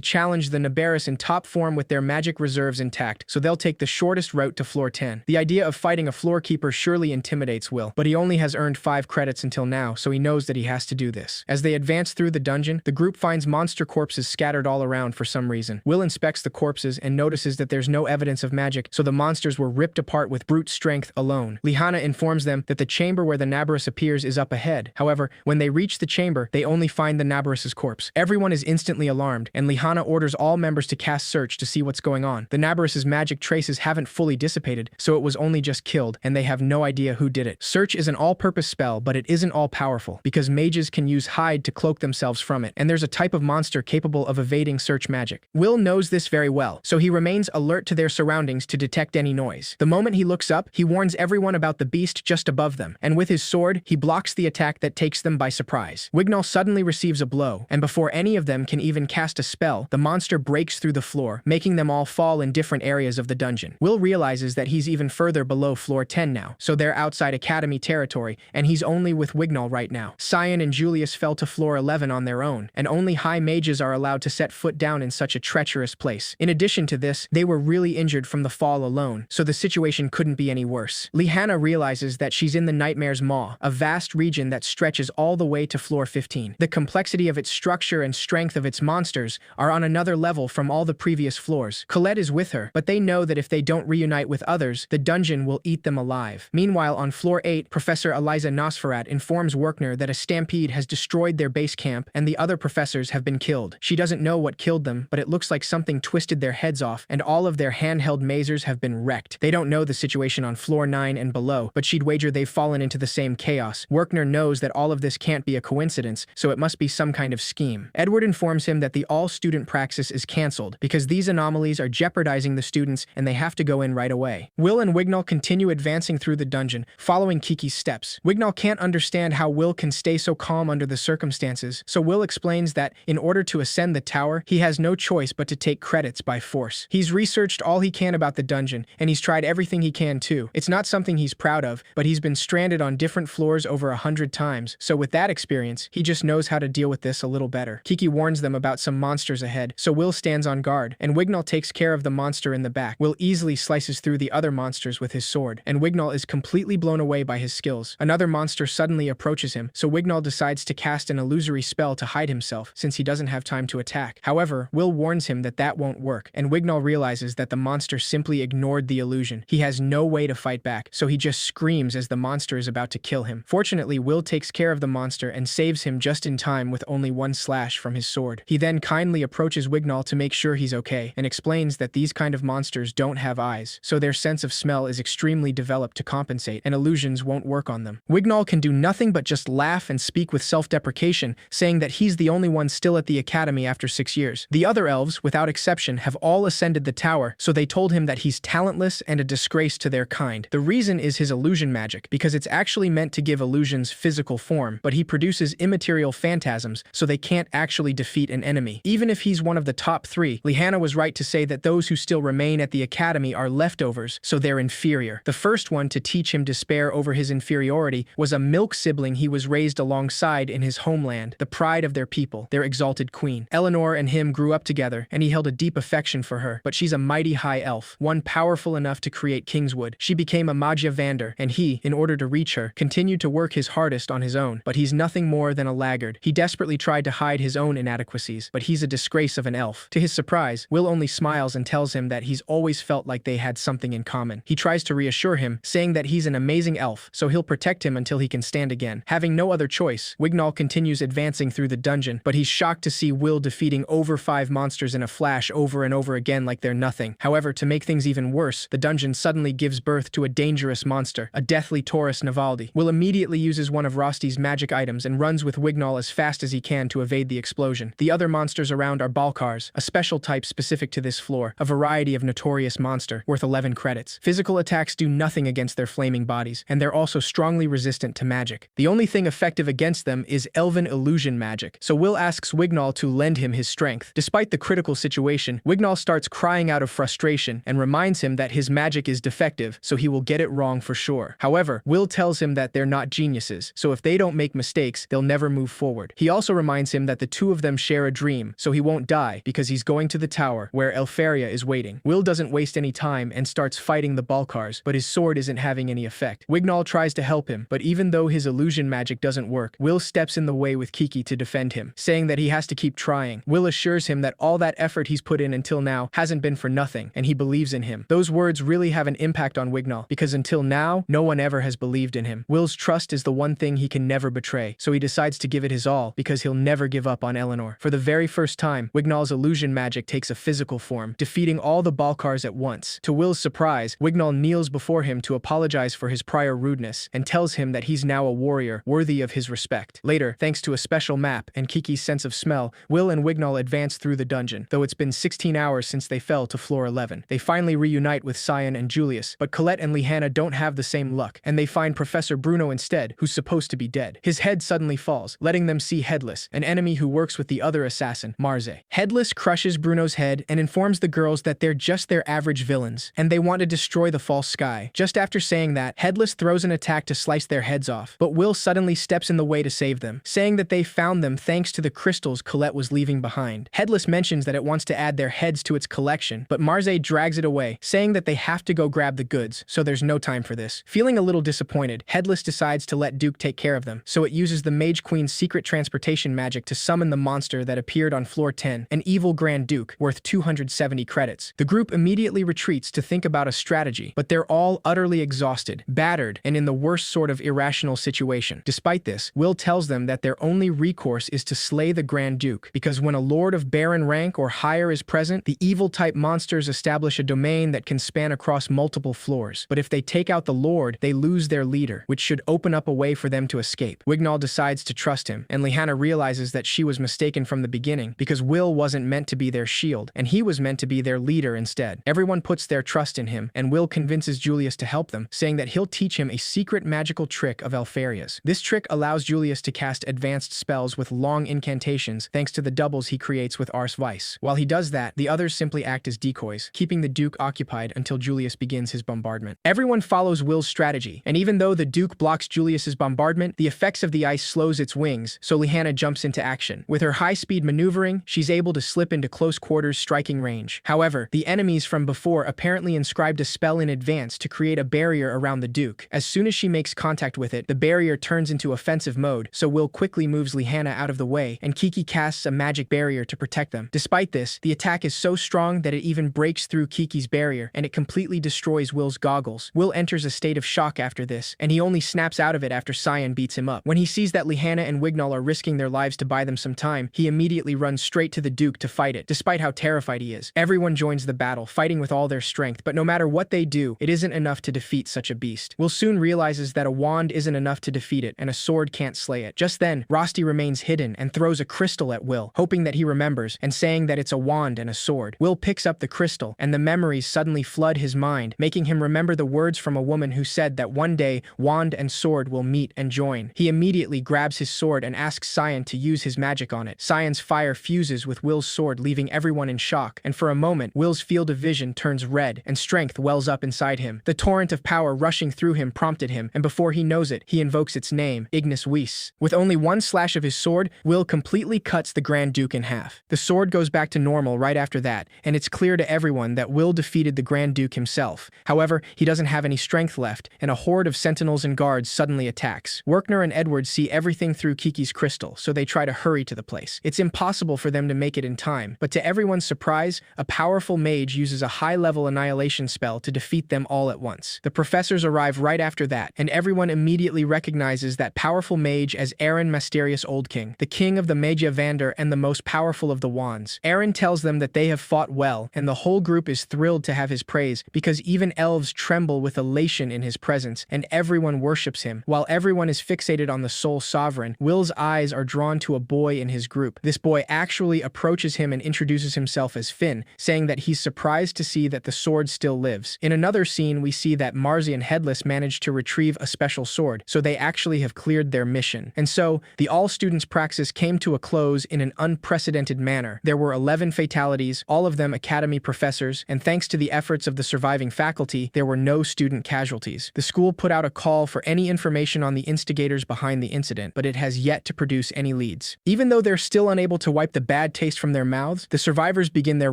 challenge the Nibiris in top form with their magic reserves intact, so they'll take the shortest route to floor 10. The idea of fighting a floor keeper surely intimidates Will, but he only has earned 5 credits until now, so he knows that he has to do this. As they advance through the dungeon, the group finds monster corpses scattered all around for some reason. Will inspects the corpses and notices that there's no evidence of magic, so the monsters were ripped apart with brute strength alone. Lihana informs them that the chamber where the Nabarus appears is up ahead. However, when they reach the chamber, they only find the Nabarus's corpse. Everyone is instantly alarmed, and Lihana orders all members to cast search to see what's going on. The Nabarus's magic traces haven't fully dissipated, so it was only just killed, and they have no idea who did it. Search is an all-purpose spell, but it isn't all-powerful, because mages can use hide to cloak themselves from it, and there's a type of monster capable of evading search magic. Will knows this very well, so he remains alert to their surroundings to detect any noise. The moment he looks up, he warns everyone about the beast just above them, and with his sword, he blocks the attack that takes them by surprise. Wignall suddenly receives a blow, and before any of them can even cast a spell, the monster breaks through the floor, making them all fall in different areas of the dungeon. Will realizes that he's even further below floor 10 now, so they're outside Academy territory, and he's only with Wignall right now. Cyan and Julius fell to floor 11 on their own, and only high mages are allowed to set foot down in such a treacherous place. In addition to this, they were really injured from the fall alone, so the situation couldn't be any worse. Lihana realizes that she's in the Nightmare's Maw, a vast region that stretches all the way to floor 15. The complexity of its structure and strength of its monsters are on another level from all the previous floors. Colette is with her, but they know that if they don't reunite with others, the dungeon will eat them alive. Meanwhile, on floor 8, Professor Eliza Nosferat informs Werkner that a stampede has destroyed their base camp and the other professors have been killed. She doesn't know what killed them, but it looks like something twisted their heads off and all of their handheld masers have been wrecked. They don't know the situation on floor 9 and below, but she'd wager they've fallen into the same chaos. Werkner knows that all of this can't be a coincidence, so it must be some kind of scheme. Edward informs him that the all-student praxis is cancelled because these anomalies are jeopardizing the students and they have to go in right away. Will and Wignall continue advancing through the dungeon, following Kiki's steps. Wignall can't understand how Will can stay so calm under the circumstances, so Will explains that in order to ascend the tower, he has no choice but to take credits by force. He's researched all he can about the dungeon, and he's tried everything he can too. It's not something he's proud of, but he's been stranded on different floors over 100 times, so with that experience, he just knows how to deal with this a little better. Kiki warns them about some monsters ahead, so Will stands on guard, and Wignall takes care of the monster in the back. Will easily slices through the other monsters with his sword, and Wignall is completely blown away by his skills. Another monster suddenly approaches him, so Wignall decides to cast an illusory spell to hide himself, since he doesn't have time to attack. However, Will warns him that that won't work, and Wignall realizes that the monster simply ignored the illusion. He has no way to fight back, so he just screams as the monster is about to kill him. Fortunately, Will takes care of the monster and saves him just in time with only one slash from his sword. He then kindly approaches Wignall to make sure he's okay, and explains that these kind of monsters don't have eyes, so their sense of smell is extremely developed to compensate, and illusions won't work on them. Wignall can do nothing but just laugh and speak with self-deprecation, saying that he's the only one still at the academy after 6 years. The other elves, without exception, have all ascended the tower, so they told him that he's talentless and a disgrace to their kind. The reason is his illusion magic, because it's actually meant to give illusions physical form, but he produces immaterial phantasms, so they can't actually defeat an enemy. Even if he's one of the top 3, Lihana was right to say that those who still remain at the academy are leftovers, so they're inferior. The first one to teach him despair over his inferiority was a milk sibling he was raised alongside in his homeland, the pride of their people, their exalted queen. Eleanor and him grew up together, and he held a deep affection for her, but she's a mighty high elf, one powerful enough to create Kingswood. She became a Magia Vander, and he, in order to reach her, continued to work his hardest on his own, but he's nothing more than a laggard. He desperately tried to hide his own inadequacies, but he's a disgrace of an elf. To his surprise, Will only smiles and tells him that he's always felt like they had something in common. He tries to reassure him, saying that he's an amazing elf, so he'll protect him until he can stand again. Having no other choice, Wignall continues advancing through the dungeon, but he's shocked to see Will defeating over 5 monsters in a flash over and over again like they're nothing. However, to make things even worse, the dungeon suddenly gives birth to a dangerous monster, a deathly Taurus Navaldi. Will immediately uses one of Rosty's magic items and runs with Wignall as fast as he can to evade the explosion. The other monsters around are Balkars, a special type specific to this floor, a variety of notorious monster, worth 11 credits. Physical attacks do nothing against their flaming bodies, and they're also strongly resistant to magic. The only thing effective against them is elven illusion magic, so Will asks Wignall to lend him his strength. Despite the critical situation, Wignall starts crying out of frustration and reminds him that his magic is defective, so he will get it wrong for sure. However, Will tells him him that they're not geniuses, so if they don't make mistakes, they'll never move forward. He also reminds him that the two of them share a dream, so he won't die because he's going to the tower where Elfaria is waiting. Will doesn't waste any time and starts fighting the Balkars, but his sword isn't having any effect. Wignall tries to help him, but even though his illusion magic doesn't work, Will steps in the way with Kiki to defend him, saying that he has to keep trying. Will assures him that all that effort he's put in until now hasn't been for nothing, and he believes in him. Those words really have an impact on Wignall, because until now, no one ever has believed in him. Will's trust is the one thing he can never betray, so he decides to give it his all, because he'll never give up on Eleanor. For the very first time, Wignall's illusion magic takes a physical form, defeating all the Balkars at once. To Will's surprise, Wignall kneels before him to apologize for his prior rudeness, and tells him that he's now a warrior worthy of his respect. Later, thanks to a special map and Kiki's sense of smell, Will and Wignall advance through the dungeon, though it's been 16 hours since they fell to floor 11. They finally reunite with Cyan and Julius, but Colette and Lehanna don't have the same luck, and they find Professor Bruno instead, who's supposed to be dead. His head suddenly falls, letting them see Headless, an enemy who works with the other assassin, Marze. Headless crushes Bruno's head and informs the girls that they're just their average villains, and they want to destroy the false sky. Just after saying that, Headless throws an attack to slice their heads off, but Will suddenly steps in the way to save them, saying that they found them thanks to the crystals Colette was leaving behind. Headless mentions that it wants to add their heads to its collection, but Marze drags it away, saying that they have to go grab the goods, so there's no time for this. Feeling a little disappointed, Headless decides to let Duke take care of them, so it uses the Mage Queen's secret transportation magic to summon the monster that appeared on floor 10, an evil Grand Duke, worth 270 credits. The group immediately retreats to think about a strategy, but they're all utterly exhausted, battered, and in the worst sort of irrational situation. Despite this, Will tells them that their only recourse is to slay the Grand Duke, because when a lord of baron rank or higher is present, the evil-type monsters establish a domain that can span across multiple floors. But if they take out the lord, they lose their leader, which should open up a way for them to escape. Wignall decides to trust him, and Lehanna realizes that she was mistaken from the beginning, because Will wasn't meant to be their shield, and he was meant to be their leader instead. Everyone puts their trust in him, and Will convinces Julius to help them, saying that he'll teach him a secret magical trick of Elfaria's. This trick allows Julius to cast advanced spells with long incantations thanks to the doubles he creates with Ars Vice. While he does that, the others simply act as decoys, keeping the Duke occupied until Julius begins his bombardment. Everyone follows Will's strategy, and even though the Duke blocks Julius's bombardment, the effects of the ice slows its wings, so Lehanna jumps into action. With her high-speed maneuvering, she's able to slip into close quarters striking range. However, the enemies from before apparently inscribed a spell in advance to create a barrier around the Duke. As soon as she makes contact with it, the barrier turns into offensive mode, so Will quickly moves Lehanna out of the way, and Kiki casts a magic barrier to protect them. Despite this, the attack is so strong that it even breaks through Kiki's barrier, and it completely destroys Will's goggles. Will enters a state of shock after this, and he only snaps out of it after Cyan beats him up. When he sees that Lehanna and Wignall are risking their lives to buy them some time, he immediately runs straight to the Duke to fight it, despite how terrified he is. Everyone joins the battle, fighting with all their strength, but no matter what they do, it isn't enough to defeat such a beast. Will soon realizes that a wand isn't enough to defeat it, and a sword can't slay it. Just then, Rosti remains hidden and throws a crystal at Will, hoping that he remembers, and saying that it's a wand and a sword. Will picks up the crystal, and the memories suddenly flood his mind, making him remember the words from a woman who said that one day, wand and sword will meet and join. He immediately grabs his sword and asks Cyan to use his magic on it. Cyan's fire fuses with Will's sword, leaving everyone in shock, and for a moment, Will's field of vision turns red, and strength wells up inside him. The torrent of power rushing through him prompted him, and before he knows it, he invokes its name, Ignis Weiss. With only one slash of his sword, Will completely cuts the Grand Duke in half. The sword goes back to normal right after that, and it's clear to everyone that Will defeated the Grand Duke himself. However, he doesn't have any strength left, and a horde of sentinels and guards suddenly attacks. Werkner and Edward see everything through Kiki's crystal, so they try to hurry to the place. It's impossible for them to make it in time, but to everyone's surprise, a powerful mage uses a high-level annihilation spell to defeat them all at once. The professors arrive right after that, and everyone immediately recognizes that powerful mage as Aaron Mysterious Oldking, the king of the Magia Vander and the most powerful of the wands. Aaron tells them that they have fought well, and the whole group is thrilled to have his praise, because even elves tremble with elation in his presence, and everyone worships him. While everyone is fixated on the Soul Sovereign, Will's eyes are drawn to a boy in his group. This boy actually approaches him and introduces himself as Finn, saying that he's surprised to see that the sword still lives. In another scene, we see that Marzi and Headless managed to retrieve a special sword, so they actually have cleared their mission. And so, the all-students praxis came to a close in an unprecedented manner. There were 11 fatalities, all of them academy professors, and thanks to the efforts of the surviving faculty, there were no student casualties. The school put out a call Interpol for any information on the instigators behind the incident, but it has yet to produce any leads. Even though they're still unable to wipe the bad taste from their mouths, the survivors begin their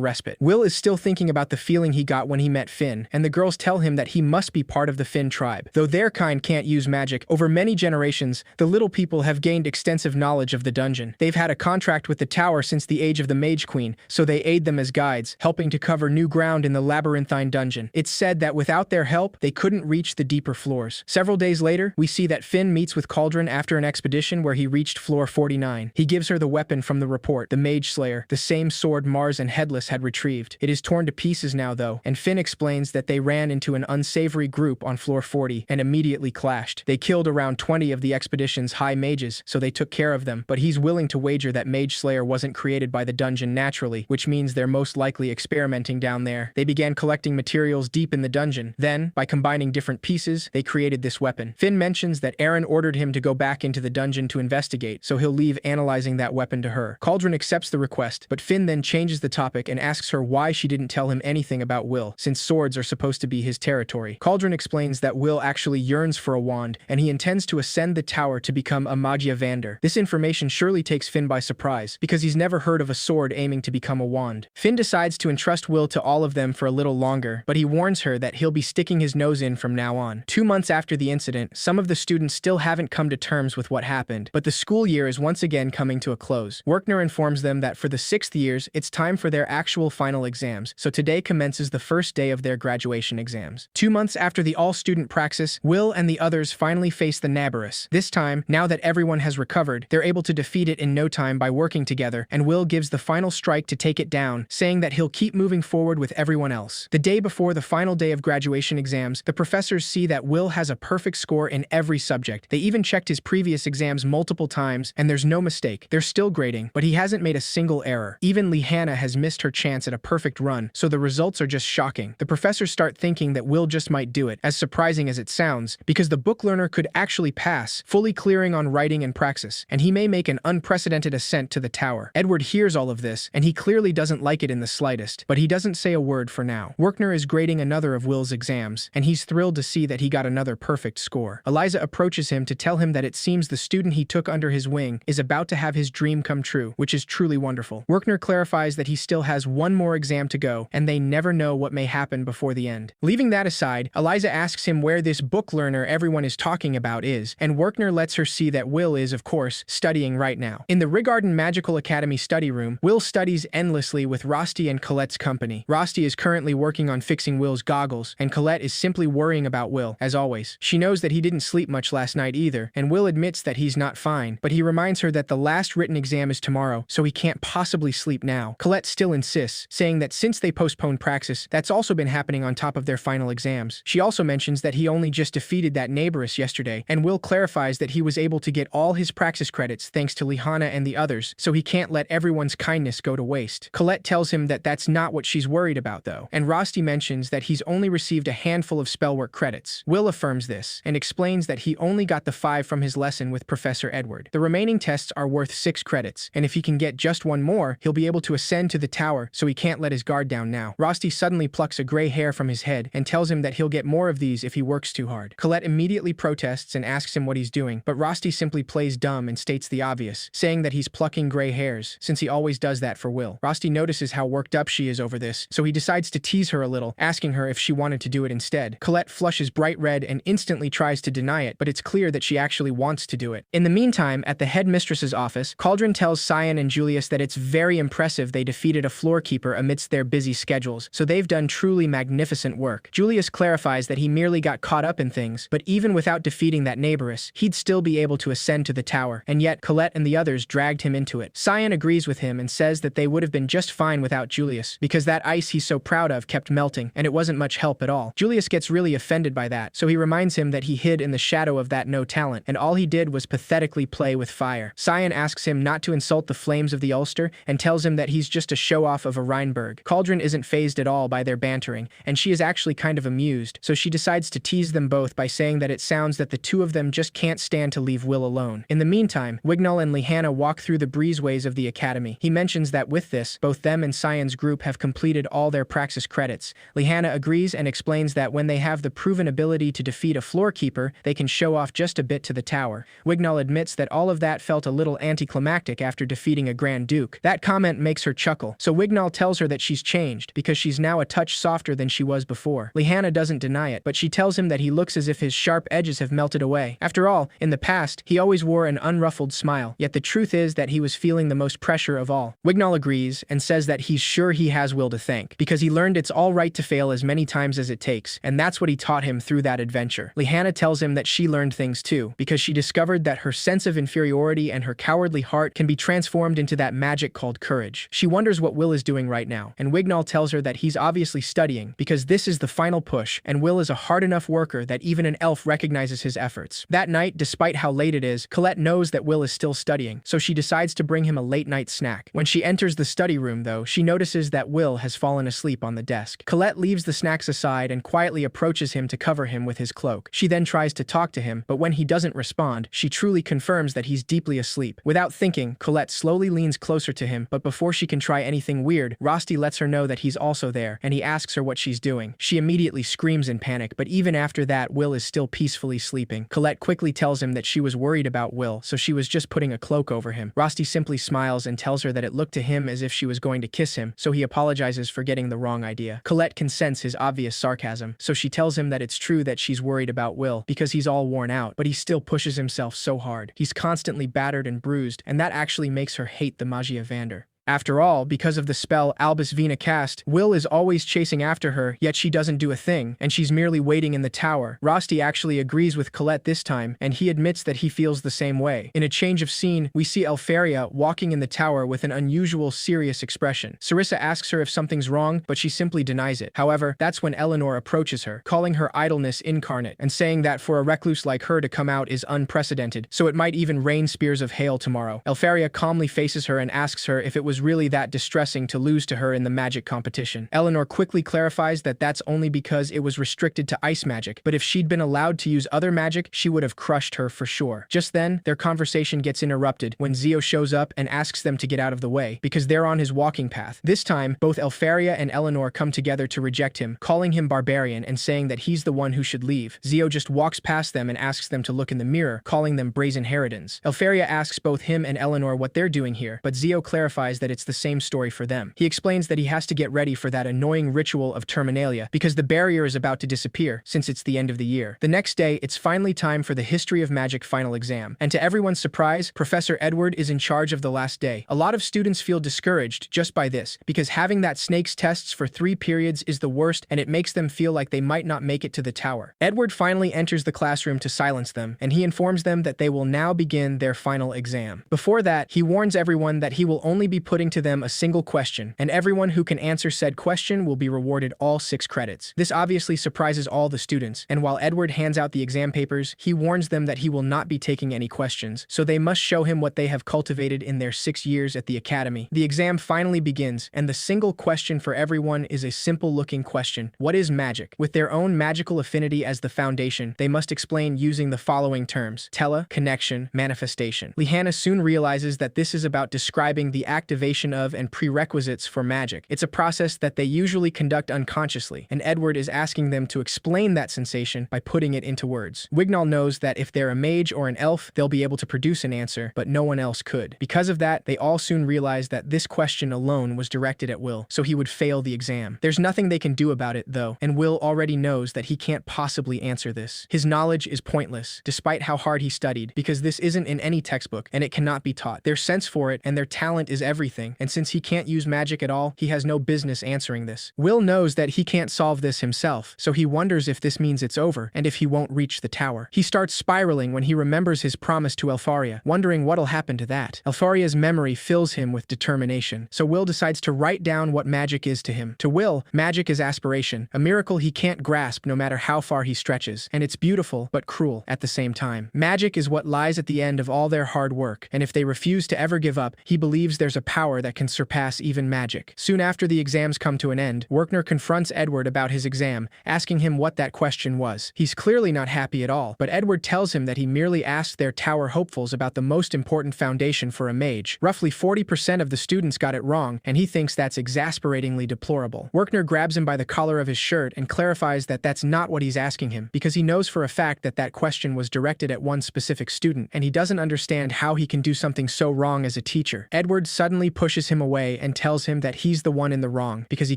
respite. Will is still thinking about the feeling he got when he met Finn, and the girls tell him that he must be part of the Finn tribe. Though their kind can't use magic, over many generations, the little people have gained extensive knowledge of the dungeon. They've had a contract with the tower since the age of the Mage Queen, so they aid them as guides, helping to cover new ground in the labyrinthine dungeon. It's said that without their help, they couldn't reach the deeper floors. Several days later, we see that Finn meets with Cauldron after an expedition where he reached floor 49. He gives her the weapon from the report, the Mage Slayer, the same sword Mars and Headless had retrieved. It is torn to pieces now though, and Finn explains that they ran into an unsavory group on floor 40 and immediately clashed. They killed around 20 of the expedition's high mages, so they took care of them, but he's willing to wager that Mage Slayer wasn't created by the dungeon naturally, which means they're most likely experimenting down there. They began collecting materials deep in the dungeon. Then, by combining different pieces, they created this weapon. Finn mentions that Aaron ordered him to go back into the dungeon to investigate, so he'll leave analyzing that weapon to her. Cauldron accepts the request, but Finn then changes the topic and asks her why she didn't tell him anything about Will, since swords are supposed to be his territory. Cauldron explains that Will actually yearns for a wand, and he intends to ascend the tower to become a Magiavander. This information surely takes Finn by surprise, because he's never heard of a sword aiming to become a wand. Finn decides to entrust Will to all of them for a little longer, but he warns her that he'll be sticking his nose in from now on. 2 months after the incident, some of the students still haven't come to terms with what happened, but the school year is once again coming to a close. Werkner informs them that for the 6th years, it's time for their actual final exams, so today commences the first day of their graduation exams. 2 months after the all-student praxis, Will and the others finally face the Nabarus. This time, now that everyone has recovered, they're able to defeat it in no time by working together, and Will gives the final strike to take it down, saying that he'll keep moving forward with everyone else. The day before the final day of graduation exams, the professors see that Will has a perfect score in every subject. They even checked his previous exams multiple times, and there's no mistake. They're still grading, but he hasn't made a single error. Even Lihanna has missed her chance at a perfect run, so the results are just shocking. The professors start thinking that Will just might do it, as surprising as it sounds, because the book learner could actually pass, fully clearing on writing and praxis, and he may make an unprecedented ascent to the tower. Edward hears all of this, and he clearly doesn't like it in the slightest, but he doesn't say a word for now. Werkner is grading another of Will's exams, and he's thrilled to see that he got another perfect score. Eliza approaches him to tell him that it seems the student he took under his wing is about to have his dream come true, which is truly wonderful. Werkner clarifies that he still has one more exam to go, and they never know what may happen before the end. Leaving that aside, Eliza asks him where this book learner everyone is talking about is, and Werkner lets her see that Will is, of course, studying right now. In the Rigarden Magical Academy study room, Will studies endlessly with Rosti and Colette's company. Rosti is currently working on fixing Will's goggles, and Colette is simply worrying about Will, as always. She knows that he didn't sleep much last night either, and Will admits that he's not fine, but he reminds her that the last written exam is tomorrow, so he can't possibly sleep now. Colette still insists, saying that since they postponed praxis, that's also been happening on top of their final exams. She also mentions that he only just defeated that Nabarus yesterday, and Will clarifies that he was able to get all his praxis credits thanks to Lihanna and the others, so he can't let everyone's kindness go to waste. Colette tells him that that's not what she's worried about though, and Rosti mentions that he's only received a handful of spellwork credits. Will affirms this, and explains that he only got the 5 from his lesson with Professor Edward. The remaining tests are worth 6 credits, and if he can get just one more, he'll be able to ascend to the tower, so he can't let his guard down now. Rosti suddenly plucks a gray hair from his head and tells him that he'll get more of these if he works too hard. Colette immediately protests and asks him what he's doing, but Rosti simply plays dumb and states the obvious, saying that he's plucking gray hairs, since he always does that for Will. Rosti notices how worked up she is over this, so he decides to tease her a little, asking her if she wanted to do it instead. Colette flushes bright red and instantly tries to deny it, but it's clear that she actually wants to do it. In the meantime, at the headmistress's office, Cauldron tells Cyan and Julius that it's very impressive they defeated a floorkeeper amidst their busy schedules, so they've done truly magnificent work. Julius clarifies that he merely got caught up in things, but even without defeating that Nabarus, he'd still be able to ascend to the tower, and yet Colette and the others dragged him into it. Cyan agrees with him and says that they would have been just fine without Julius, because that ice he's so proud of kept melting, and it wasn't much help at all. Julius gets really offended by that, so he reminds him that he hid in the shadow of that no talent, and all he did was pathetically play with fire. Cyan asks him not to insult the flames of the Ulster, and tells him that he's just a show-off of a Rheinberg. Cauldron isn't fazed at all by their bantering, and she is actually kind of amused, so she decides to tease them both by saying that it sounds that the two of them just can't stand to leave Will alone. In the meantime, Wignall and Lihanna walk through the breezeways of the academy. He mentions that with this, both them and Cyan's group have completed all their praxis credits. Lihanna agrees and explains that when they have the proven ability to defeat a floorkeeper, they can show off just a bit to the tower. Wignall admits that all of that felt a little anticlimactic after defeating a Grand Duke. That comment makes her chuckle, so Wignall tells her that she's changed, because she's now a touch softer than she was before. Lyanna doesn't deny it, but she tells him that he looks as if his sharp edges have melted away. After all, in the past, he always wore an unruffled smile, yet the truth is that he was feeling the most pressure of all. Wignall agrees and says that he's sure he has Will to thank, because he learned it's all right to fail as many times as it takes, and that's what he taught him through that adventure. Lyanna tells him that she learned things too, because she discovered that her sense of inferiority and her cowardly heart can be transformed into that magic called courage. She wonders what Will is doing right now, and Wignall tells her that he's obviously studying, because this is the final push, and Will is a hard enough worker that even an elf recognizes his efforts. That night, despite how late it is, Colette knows that Will is still studying, so she decides to bring him a late-night snack. When she enters the study room, though, she notices that Will has fallen asleep on the desk. Colette leaves the snacks aside and quietly approaches him to cover him with his cloak. She then tries to talk to him, but when he doesn't respond, she truly confirms that he's deeply asleep. Without thinking, Colette slowly leans closer to him, but before she can try anything weird, Rosti lets her know that he's also there, and he asks her what she's doing. She immediately screams in panic, but even after that, Will is still peacefully sleeping. Colette quickly tells him that she was worried about Will, so she was just putting a cloak over him. Rosti simply smiles and tells her that it looked to him as if she was going to kiss him, so he apologizes for getting the wrong idea. Colette can sense his obvious sarcasm, so she tells him that it's true that she's worried about Will, because he's all worn out, but he still pushes himself so hard. He's constantly battered and bruised, and that actually makes her hate the Magia Vander. After all, because of the spell Albus Vina cast, Will is always chasing after her, yet she doesn't do a thing, and she's merely waiting in the tower. Rosti actually agrees with Colette this time, and he admits that he feels the same way. In a change of scene, we see Elfaria walking in the tower with an unusual, serious expression. Sarissa asks her if something's wrong, but she simply denies it. However, that's when Eleanor approaches her, calling her idleness incarnate, and saying that for a recluse like her to come out is unprecedented, so it might even rain spears of hail tomorrow. Elfaria calmly faces her and asks her if it was really that distressing to lose to her in the magic competition. Eleanor quickly clarifies that that's only because it was restricted to ice magic, but if she'd been allowed to use other magic, she would have crushed her for sure. Just then, their conversation gets interrupted when Zio shows up and asks them to get out of the way, because they're on his walking path. This time, both Elfaria and Eleanor come together to reject him, calling him barbarian and saying that he's the one who should leave. Zio just walks past them and asks them to look in the mirror, calling them brazen harridans. Elfaria asks both him and Eleanor what they're doing here, but Zio clarifies that it's the same story for them. He explains that he has to get ready for that annoying ritual of Terminalia because the barrier is about to disappear since it's the end of the year. The next day, it's finally time for the History of Magic final exam, and to everyone's surprise, Professor Edward is in charge of the last day. A lot of students feel discouraged just by this, because having that snake's tests for 3 periods is the worst, and it makes them feel like they might not make it to the tower. Edward finally enters the classroom to silence them, and he informs them that they will now begin their final exam. Before that, he warns everyone that he will only be putting to them a single question, and everyone who can answer said question will be rewarded all 6 credits. This obviously surprises all the students, and while Edward hands out the exam papers, he warns them that he will not be taking any questions, so they must show him what they have cultivated in their 6 years at the academy. The exam finally begins, and the single question for everyone is a simple-looking question: what is magic? With their own magical affinity as the foundation, they must explain using the following terms: tele, connection, manifestation. Lyanna soon realizes that this is about describing the activation of and prerequisites for magic. It's a process that they usually conduct unconsciously, and Edward is asking them to explain that sensation by putting it into words. Wignall knows that if they're a mage or an elf, they'll be able to produce an answer, but no one else could. Because of that, they all soon realize that this question alone was directed at Will, so he would fail the exam. There's nothing they can do about it, though, and Will already knows that he can't possibly answer this. His knowledge is pointless, despite how hard he studied, because this isn't in any textbook, and it cannot be taught. Their sense for it and their talent is everything, and since he can't use magic at all, he has no business answering this. Will knows that he can't solve this himself, so he wonders if this means it's over, and if he won't reach the tower. He starts spiraling when he remembers his promise to Elfaria, wondering what'll happen to that. Elfaria's memory fills him with determination, so Will decides to write down what magic is to him. To Will, magic is aspiration, a miracle he can't grasp no matter how far he stretches, and it's beautiful but cruel at the same time. Magic is what lies at the end of all their hard work, and if they refuse to ever give up, he believes there's a power that can surpass even magic. Soon after the exams come to an end, Werkner confronts Edward about his exam, asking him what that question was. He's clearly not happy at all, but Edward tells him that he merely asked their tower hopefuls about the most important foundation for a mage. Roughly 40% of the students got it wrong, and he thinks that's exasperatingly deplorable. Werkner grabs him by the collar of his shirt and clarifies that that's not what he's asking him, because he knows for a fact that that question was directed at one specific student, and he doesn't understand how he can do something so wrong as a teacher. Edward suddenly pushes him away and tells him that he's the one in the wrong, because he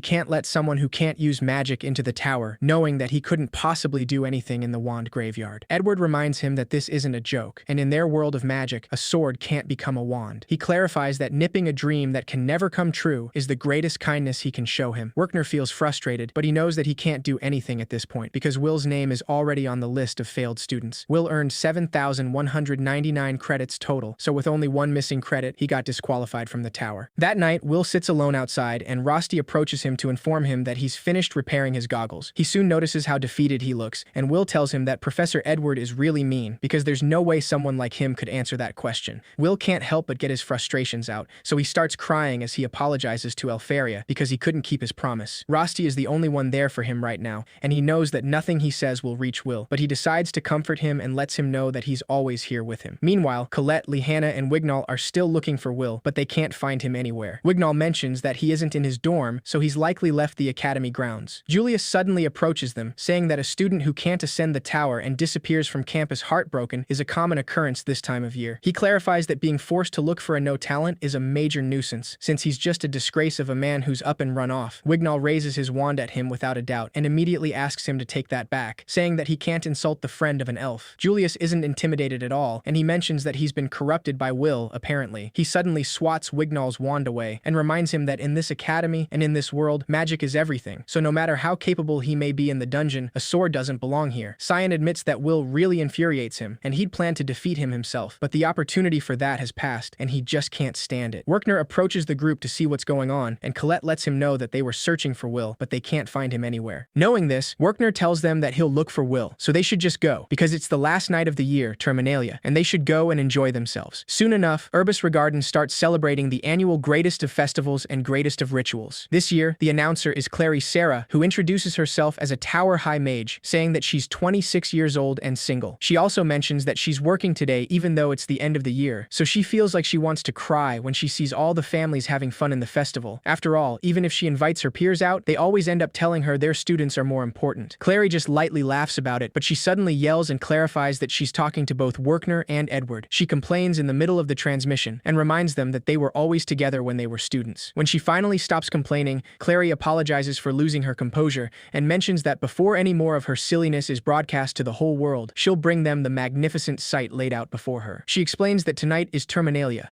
can't let someone who can't use magic into the tower, knowing that he couldn't possibly do anything in the wand graveyard. Edward reminds him that this isn't a joke, and in their world of magic, a sword can't become a wand. He clarifies that nipping a dream that can never come true is the greatest kindness he can show him. Werkner feels frustrated, but he knows that he can't do anything at this point, because Will's name is already on the list of failed students. Will earned 7,199 credits total, so with only one missing credit, he got disqualified from the tower. That night, Will sits alone outside, and Rosti approaches him to inform him that he's finished repairing his goggles. He soon notices how defeated he looks, and Will tells him that Professor Edward is really mean, because there's no way someone like him could answer that question. Will can't help but get his frustrations out, so he starts crying as he apologizes to Elfaria because he couldn't keep his promise. Rosti is the only one there for him right now, and he knows that nothing he says will reach Will, but he decides to comfort him and lets him know that he's always here with him. Meanwhile, Colette, Lehanna, and Wignall are still looking for Will, but they can't find him anywhere. Wignall mentions that he isn't in his dorm, so he's likely left the academy grounds. Julius suddenly approaches them, saying that a student who can't ascend the tower and disappears from campus heartbroken is a common occurrence this time of year. He clarifies that being forced to look for a no-talent is a major nuisance, since he's just a disgrace of a man who's up and run off. Wignall raises his wand at him without a doubt, and immediately asks him to take that back, saying that he can't insult the friend of an elf. Julius isn't intimidated at all, and he mentions that he's been corrupted by Will, apparently. He suddenly swats Wignall's wand away, and reminds him that in this academy and in this world, magic is everything, so no matter how capable he may be in the dungeon, a sword doesn't belong here. Cyan admits that Will really infuriates him, and he'd planned to defeat him himself, but the opportunity for that has passed, and he just can't stand it. Werkner approaches the group to see what's going on, and Colette lets him know that they were searching for Will, but they can't find him anywhere. Knowing this, Werkner tells them that he'll look for Will, so they should just go, because it's the last night of the year, Terminalia, and they should go and enjoy themselves. Soon enough, Urbis Regarden starts celebrating the annual greatest of festivals and greatest of rituals. This year, the announcer is Clary Sarah, who introduces herself as a Tower High Mage, saying that she's 26 years old and single. She also mentions that she's working today even though it's the end of the year, so she feels like she wants to cry when she sees all the families having fun in the festival. After all, even if she invites her peers out, they always end up telling her their students are more important. Clary just lightly laughs about it, but she suddenly yells and clarifies that she's talking to both Werkner and Edward. She complains in the middle of the transmission and reminds them that they were always together when they were students. When she finally stops complaining, Clary apologizes for losing her composure and mentions that before any more of her silliness is broadcast to the whole world, she'll bring them the magnificent sight laid out before her. She explains that tonight is Terminalia,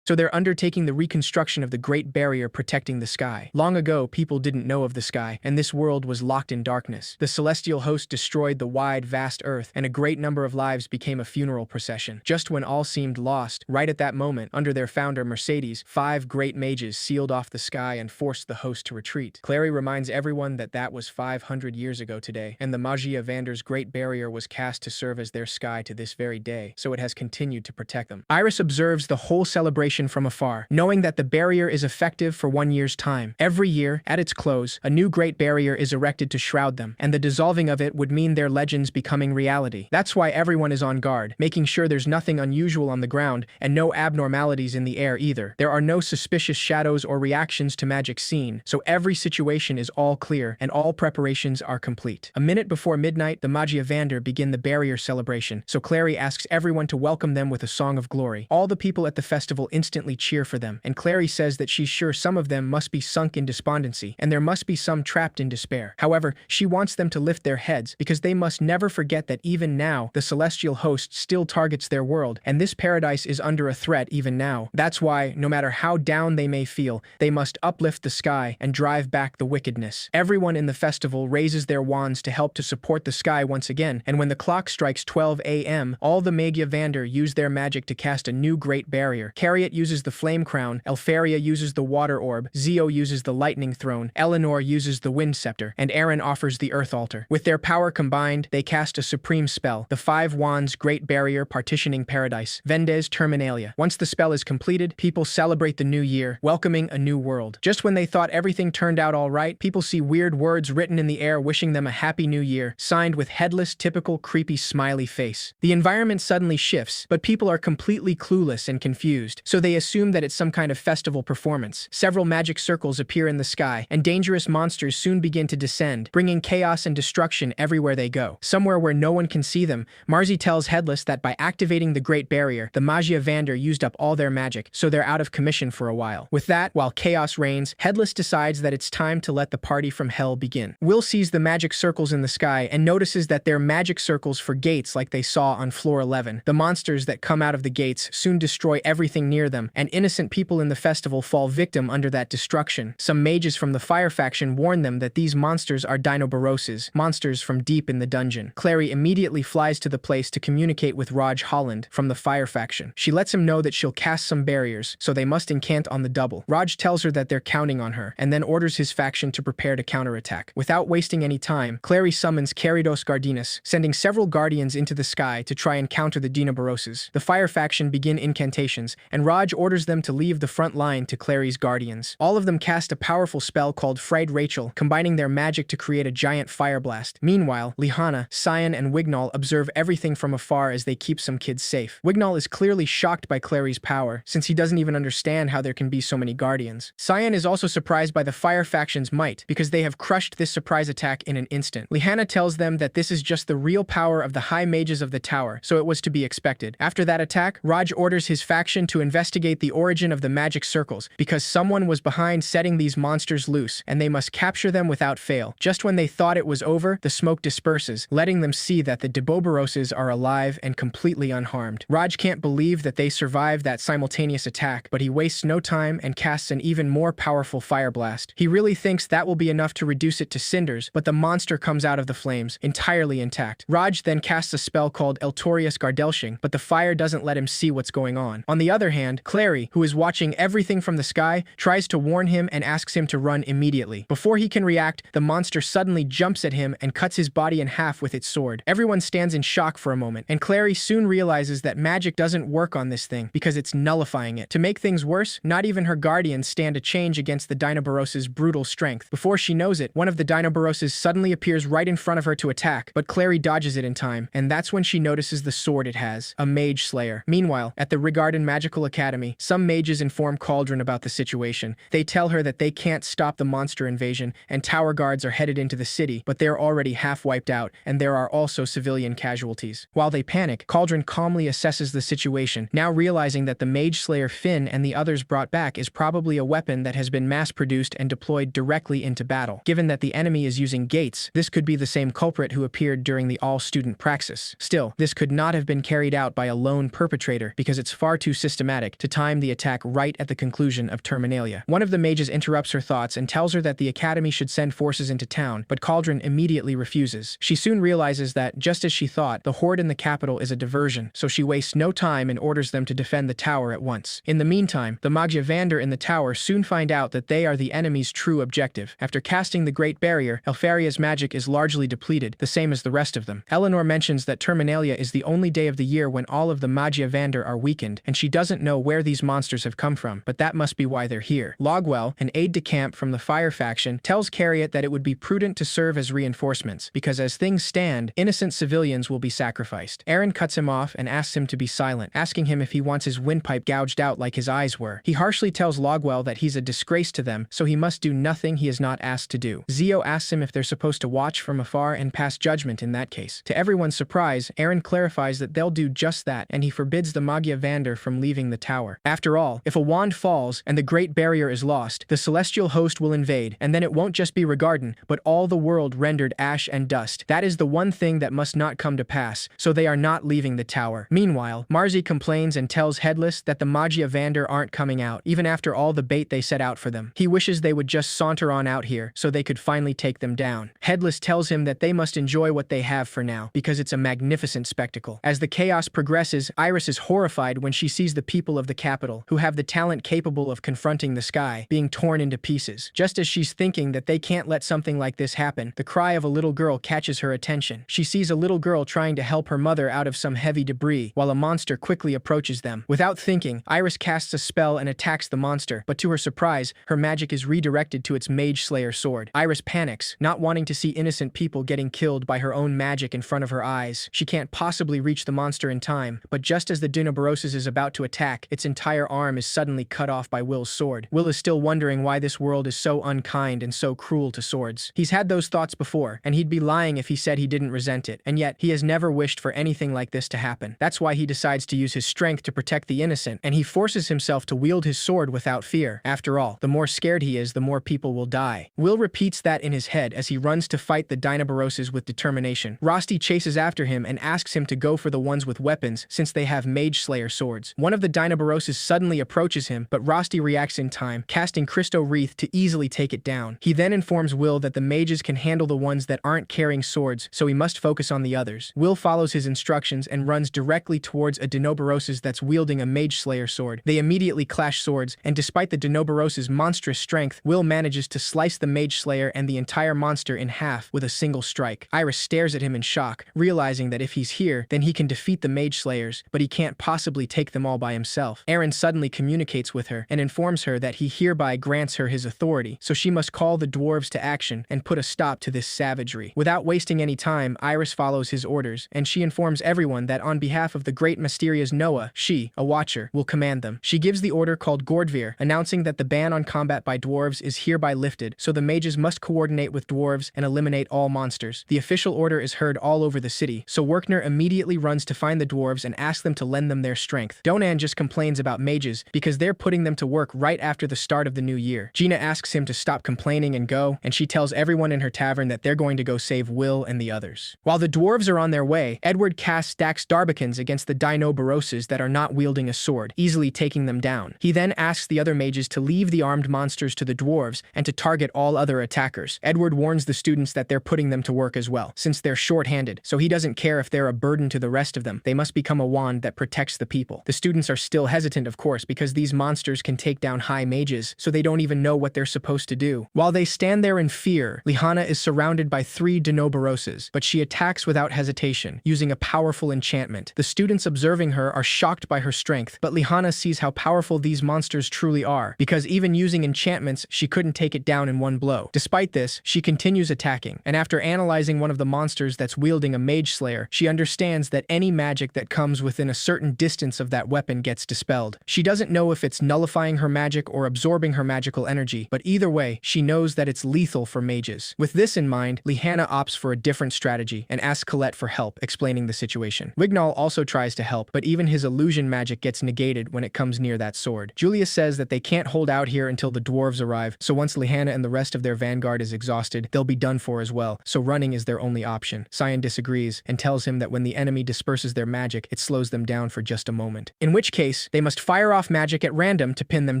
so they're undertaking the reconstruction of the Great Barrier protecting the sky. Long ago, people didn't know of the sky, and this world was locked in darkness. The celestial host destroyed the wide, vast earth, and a great number of lives became a funeral procession. Just when all seemed lost, right at that moment, under their founder Mercedes, 5 great mages sealed off the sky and forced the host to retreat. Clary reminds everyone that that was 500 years ago today, and the Magia Vander's Great Barrier was cast to serve as their sky to this very day, so it has continued to protect them. Iris observes the whole celebration from afar, knowing that the barrier is effective for 1 year's time. Every year, at its close, a new Great Barrier is erected to shroud them, and the dissolving of it would mean their legends becoming reality. That's why everyone is on guard, making sure there's nothing unusual on the ground and no abnormalities in the air either. There are no suspicious shadows or reactions to magic seen, so every situation is all clear and all preparations are complete. A minute before midnight, the Magia Vander begin the barrier celebration, so Clary asks everyone to welcome them with a song of glory. All the people at the festival instantly cheer for them, and Clary says that she's sure some of them must be sunk in despondency, and there must be some trapped in despair. However, she wants them to lift their heads, because they must never forget that even now, the celestial host still targets their world, and this paradise is under a threat even now. That's why, no matter how down they may feel, they must uplift the sky and drive back the wickedness. Everyone in the festival raises their wands to help to support the sky once again, and when the clock strikes 12 a.m., all the Magia Vander use their magic to cast a new Great Barrier, carry it Harriet uses the flame crown, Elfaria uses the water orb, Zio uses the lightning throne, Eleanor uses the wind scepter, and Aaron offers the earth altar. With their power combined, they cast a supreme spell, the 5 Wands Great Barrier Partitioning Paradise, Vendes Terminalia. Once the spell is completed, people celebrate the new year, welcoming a new world. Just when they thought everything turned out all right, people see weird words written in the air wishing them a happy new year, signed with Headless' typical creepy smiley face. The environment suddenly shifts, but people are completely clueless and confused, so they assume that it's some kind of festival performance. Several magic circles appear in the sky, and dangerous monsters soon begin to descend, bringing chaos and destruction everywhere they go. Somewhere where no one can see them, Marzi tells Headless that by activating the Great Barrier, the Magia Vander used up all their magic, so they're out of commission for a while. With that, while chaos reigns, Headless decides that it's time to let the party from hell begin. Will sees the magic circles in the sky and notices that they're magic circles for gates like they saw on floor 11. The monsters that come out of the gates soon destroy everything near them, and innocent people in the festival fall victim under that destruction. Some mages from the Fire faction warn them that these monsters are Dinoboroses, monsters from deep in the dungeon. Clary immediately flies to the place to communicate with Raj Holland from the Fire faction. She lets him know that she'll cast some barriers, so they must incant on the double. Raj tells her that they're counting on her, and then orders his faction to prepare to counterattack. Without wasting any time, Clary summons Caridos Guardianus, sending several guardians into the sky to try and counter the Dinoboroses. The Fire faction begin incantations, and Raj orders them to leave the front line to Clary's guardians. All of them cast a powerful spell called Fried Rachel, combining their magic to create a giant fire blast. Meanwhile, Lihana, Cyan, and Wignall observe everything from afar as they keep some kids safe. Wignall is clearly shocked by Clary's power, since he doesn't even understand how there can be so many guardians. Cyan is also surprised by the Fire faction's might, because they have crushed this surprise attack in an instant. Lihana tells them that this is just the real power of the high mages of the tower, so it was to be expected. After that attack, Raj orders his faction to investigate the origin of the magic circles, because someone was behind setting these monsters loose, and they must capture them without fail. Just when they thought it was over, the smoke disperses, letting them see that the Dinoboroses are alive and completely unharmed. Raj can't believe that they survived that simultaneous attack, but he wastes no time and casts an even more powerful fire blast. He really thinks that will be enough to reduce it to cinders, but the monster comes out of the flames, entirely intact. Raj then casts a spell called Eltorius Gardelshing, but the fire doesn't let him see what's going on. On the other hand, Clary, who is watching everything from the sky, tries to warn him and asks him to run immediately. Before he can react, the monster suddenly jumps at him and cuts his body in half with its sword. Everyone stands in shock for a moment, and Clary soon realizes that magic doesn't work on this thing because it's nullifying it. To make things worse, not even her guardians stand a change against the Dinoboroses' brutal strength. Before she knows it, one of the Dinoboroses suddenly appears right in front of her to attack, but Clary dodges it in time, and that's when she notices the sword it has, a Mage Slayer. Meanwhile, at the Rigarden Magical Academy, some mages inform Cauldron about the situation. They tell her that they can't stop the monster invasion, and tower guards are headed into the city, but they're already half wiped out, and there are also civilian casualties. While they panic, Cauldron calmly assesses the situation, now realizing that the Mage Slayer Finn and the others brought back is probably a weapon that has been mass-produced and deployed directly into battle. Given that the enemy is using gates, this could be the same culprit who appeared during the all-student praxis. Still, this could not have been carried out by a lone perpetrator because it's far too systematic to time the attack right at the conclusion of Terminalia. One of the mages interrupts her thoughts and tells her that the academy should send forces into town, but Cauldron immediately refuses. She soon realizes that, just as she thought, the horde in the capital is a diversion, so she wastes no time and orders them to defend the tower at once. In the meantime, the Magia Vander in the tower soon find out that they are the enemy's true objective. After casting the Great Barrier, Elfaria's magic is largely depleted, the same as the rest of them. Eleanor mentions that Terminalia is the only day of the year when all of the Magia Vander are weakened, and she doesn't know where these monsters have come from, but that must be why they're here. Logwell, an aide-de-camp from the Fire faction, tells Cariot that it would be prudent to serve as reinforcements, because as things stand, innocent civilians will be sacrificed. Aaron cuts him off and asks him to be silent, asking him if he wants his windpipe gouged out like his eyes were. He harshly tells Logwell that he's a disgrace to them, so he must do nothing he is not asked to do. Zio asks him if they're supposed to watch from afar and pass judgment in that case. To everyone's surprise, Aaron clarifies that they'll do just that, and he forbids the Magia Vander from leaving the tower. After all, if a wand falls and the Great Barrier is lost, the celestial host will invade, and then it won't just be Rigarden, but all the world rendered ash and dust. That is the one thing that must not come to pass, so they are not leaving the tower. Meanwhile, Marzi complains and tells Headless that the Magia Vander aren't coming out, even after all the bait they set out for them. He wishes they would just saunter on out here, so they could finally take them down. Headless tells him that they must enjoy what they have for now, because it's a magnificent spectacle. As the chaos progresses, Iris is horrified when she sees the people of of the capital, who have the talent capable of confronting the sky, being torn into pieces. Just as she's thinking that they can't let something like this happen, the cry of a little girl catches her attention. She sees a little girl trying to help her mother out of some heavy debris, while a monster quickly approaches them. Without thinking, Iris casts a spell and attacks the monster, but to her surprise, her magic is redirected to its Mage Slayer sword. Iris panics, not wanting to see innocent people getting killed by her own magic in front of her eyes. She can't possibly reach the monster in time, but just as the Dinoborosis is about to attack, its entire arm is suddenly cut off by Will's sword. Will is still wondering why this world is so unkind and so cruel to swords. He's had those thoughts before, and he'd be lying if he said he didn't resent it, and yet he has never wished for anything like this to happen. That's why he decides to use his strength to protect the innocent, and he forces himself to wield his sword without fear. After all, the more scared he is, the more people will die. Will repeats that in his head as he runs to fight the Dinoborosis with determination. Rosti chases after him and asks him to go for the ones with weapons, since they have Mage Slayer swords. One of the Dinoborosis suddenly approaches him, but Rosti reacts in time, casting Cristo Wreath to easily take it down. He then informs Will that the mages can handle the ones that aren't carrying swords, so he must focus on the others. Will follows his instructions and runs directly towards a Dinoborosis that's wielding a Mage Slayer sword. They immediately clash swords, and despite the Dinoborosis' monstrous strength, Will manages to slice the Mage Slayer and the entire monster in half with a single strike. Iris stares at him in shock, realizing that if he's here, then he can defeat the Mage Slayers, but he can't possibly take them all by himself. Aaron suddenly communicates with her and informs her that he hereby grants her his authority, so she must call the dwarves to action and put a stop to this savagery. Without wasting any time, Iris follows his orders, and she informs everyone that on behalf of the great mysterious Noah, she, a Watcher, will command them. She gives the order called Gordvir, announcing that the ban on combat by dwarves is hereby lifted, so the mages must coordinate with dwarves and eliminate all monsters. The official order is heard all over the city, so Werkner immediately runs to find the dwarves and asks them to lend them their strength. Donan just complains about mages because they're putting them to work right after the start of the new year. Gina asks him to stop complaining and go, and she tells everyone in her tavern that they're going to go save Will and the others. While the dwarves are on their way, Edward casts Dax Darbicans against the Dinoboroses that are not wielding a sword, easily taking them down. He then asks the other mages to leave the armed monsters to the dwarves and to target all other attackers. Edward warns the students that they're putting them to work as well, since they're short-handed, so he doesn't care if they're a burden to the rest of them. They must become a wand that protects the people. The students are still hesitant, of course, because these monsters can take down high mages, so they don't even know what they're supposed to do. While they stand there in fear, Lihana is surrounded by 3 Dinoboroses, but she attacks without hesitation, using a powerful enchantment. The students observing her are shocked by her strength, but Lihana sees how powerful these monsters truly are, because even using enchantments, she couldn't take it down in one blow. Despite this, she continues attacking, and after analyzing one of the monsters that's wielding a Mage Slayer, she understands that any magic that comes within a certain distance of that weapon gets dispelled. She doesn't know if it's nullifying her magic or absorbing her magical energy, but either way, she knows that it's lethal for mages. With this in mind, Lihana opts for a different strategy and asks Colette for help, explaining the situation. Wignall also tries to help, but even his illusion magic gets negated when it comes near that sword. Julius says that they can't hold out here until the dwarves arrive, so once Lihana and the rest of their vanguard is exhausted, they'll be done for as well, so running is their only option. Sion disagrees and tells him that when the enemy disperses their magic, it slows them down for just a moment. In which case, they must fire off magic at random to pin them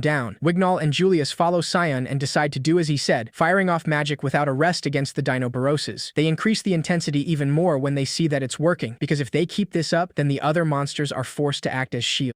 down. Wignall and Julius follow Sion and decide to do as he said, firing off magic without a rest against the Dinoboroses. They increase the intensity even more when they see that it's working, because if they keep this up, then the other monsters are forced to act as shields.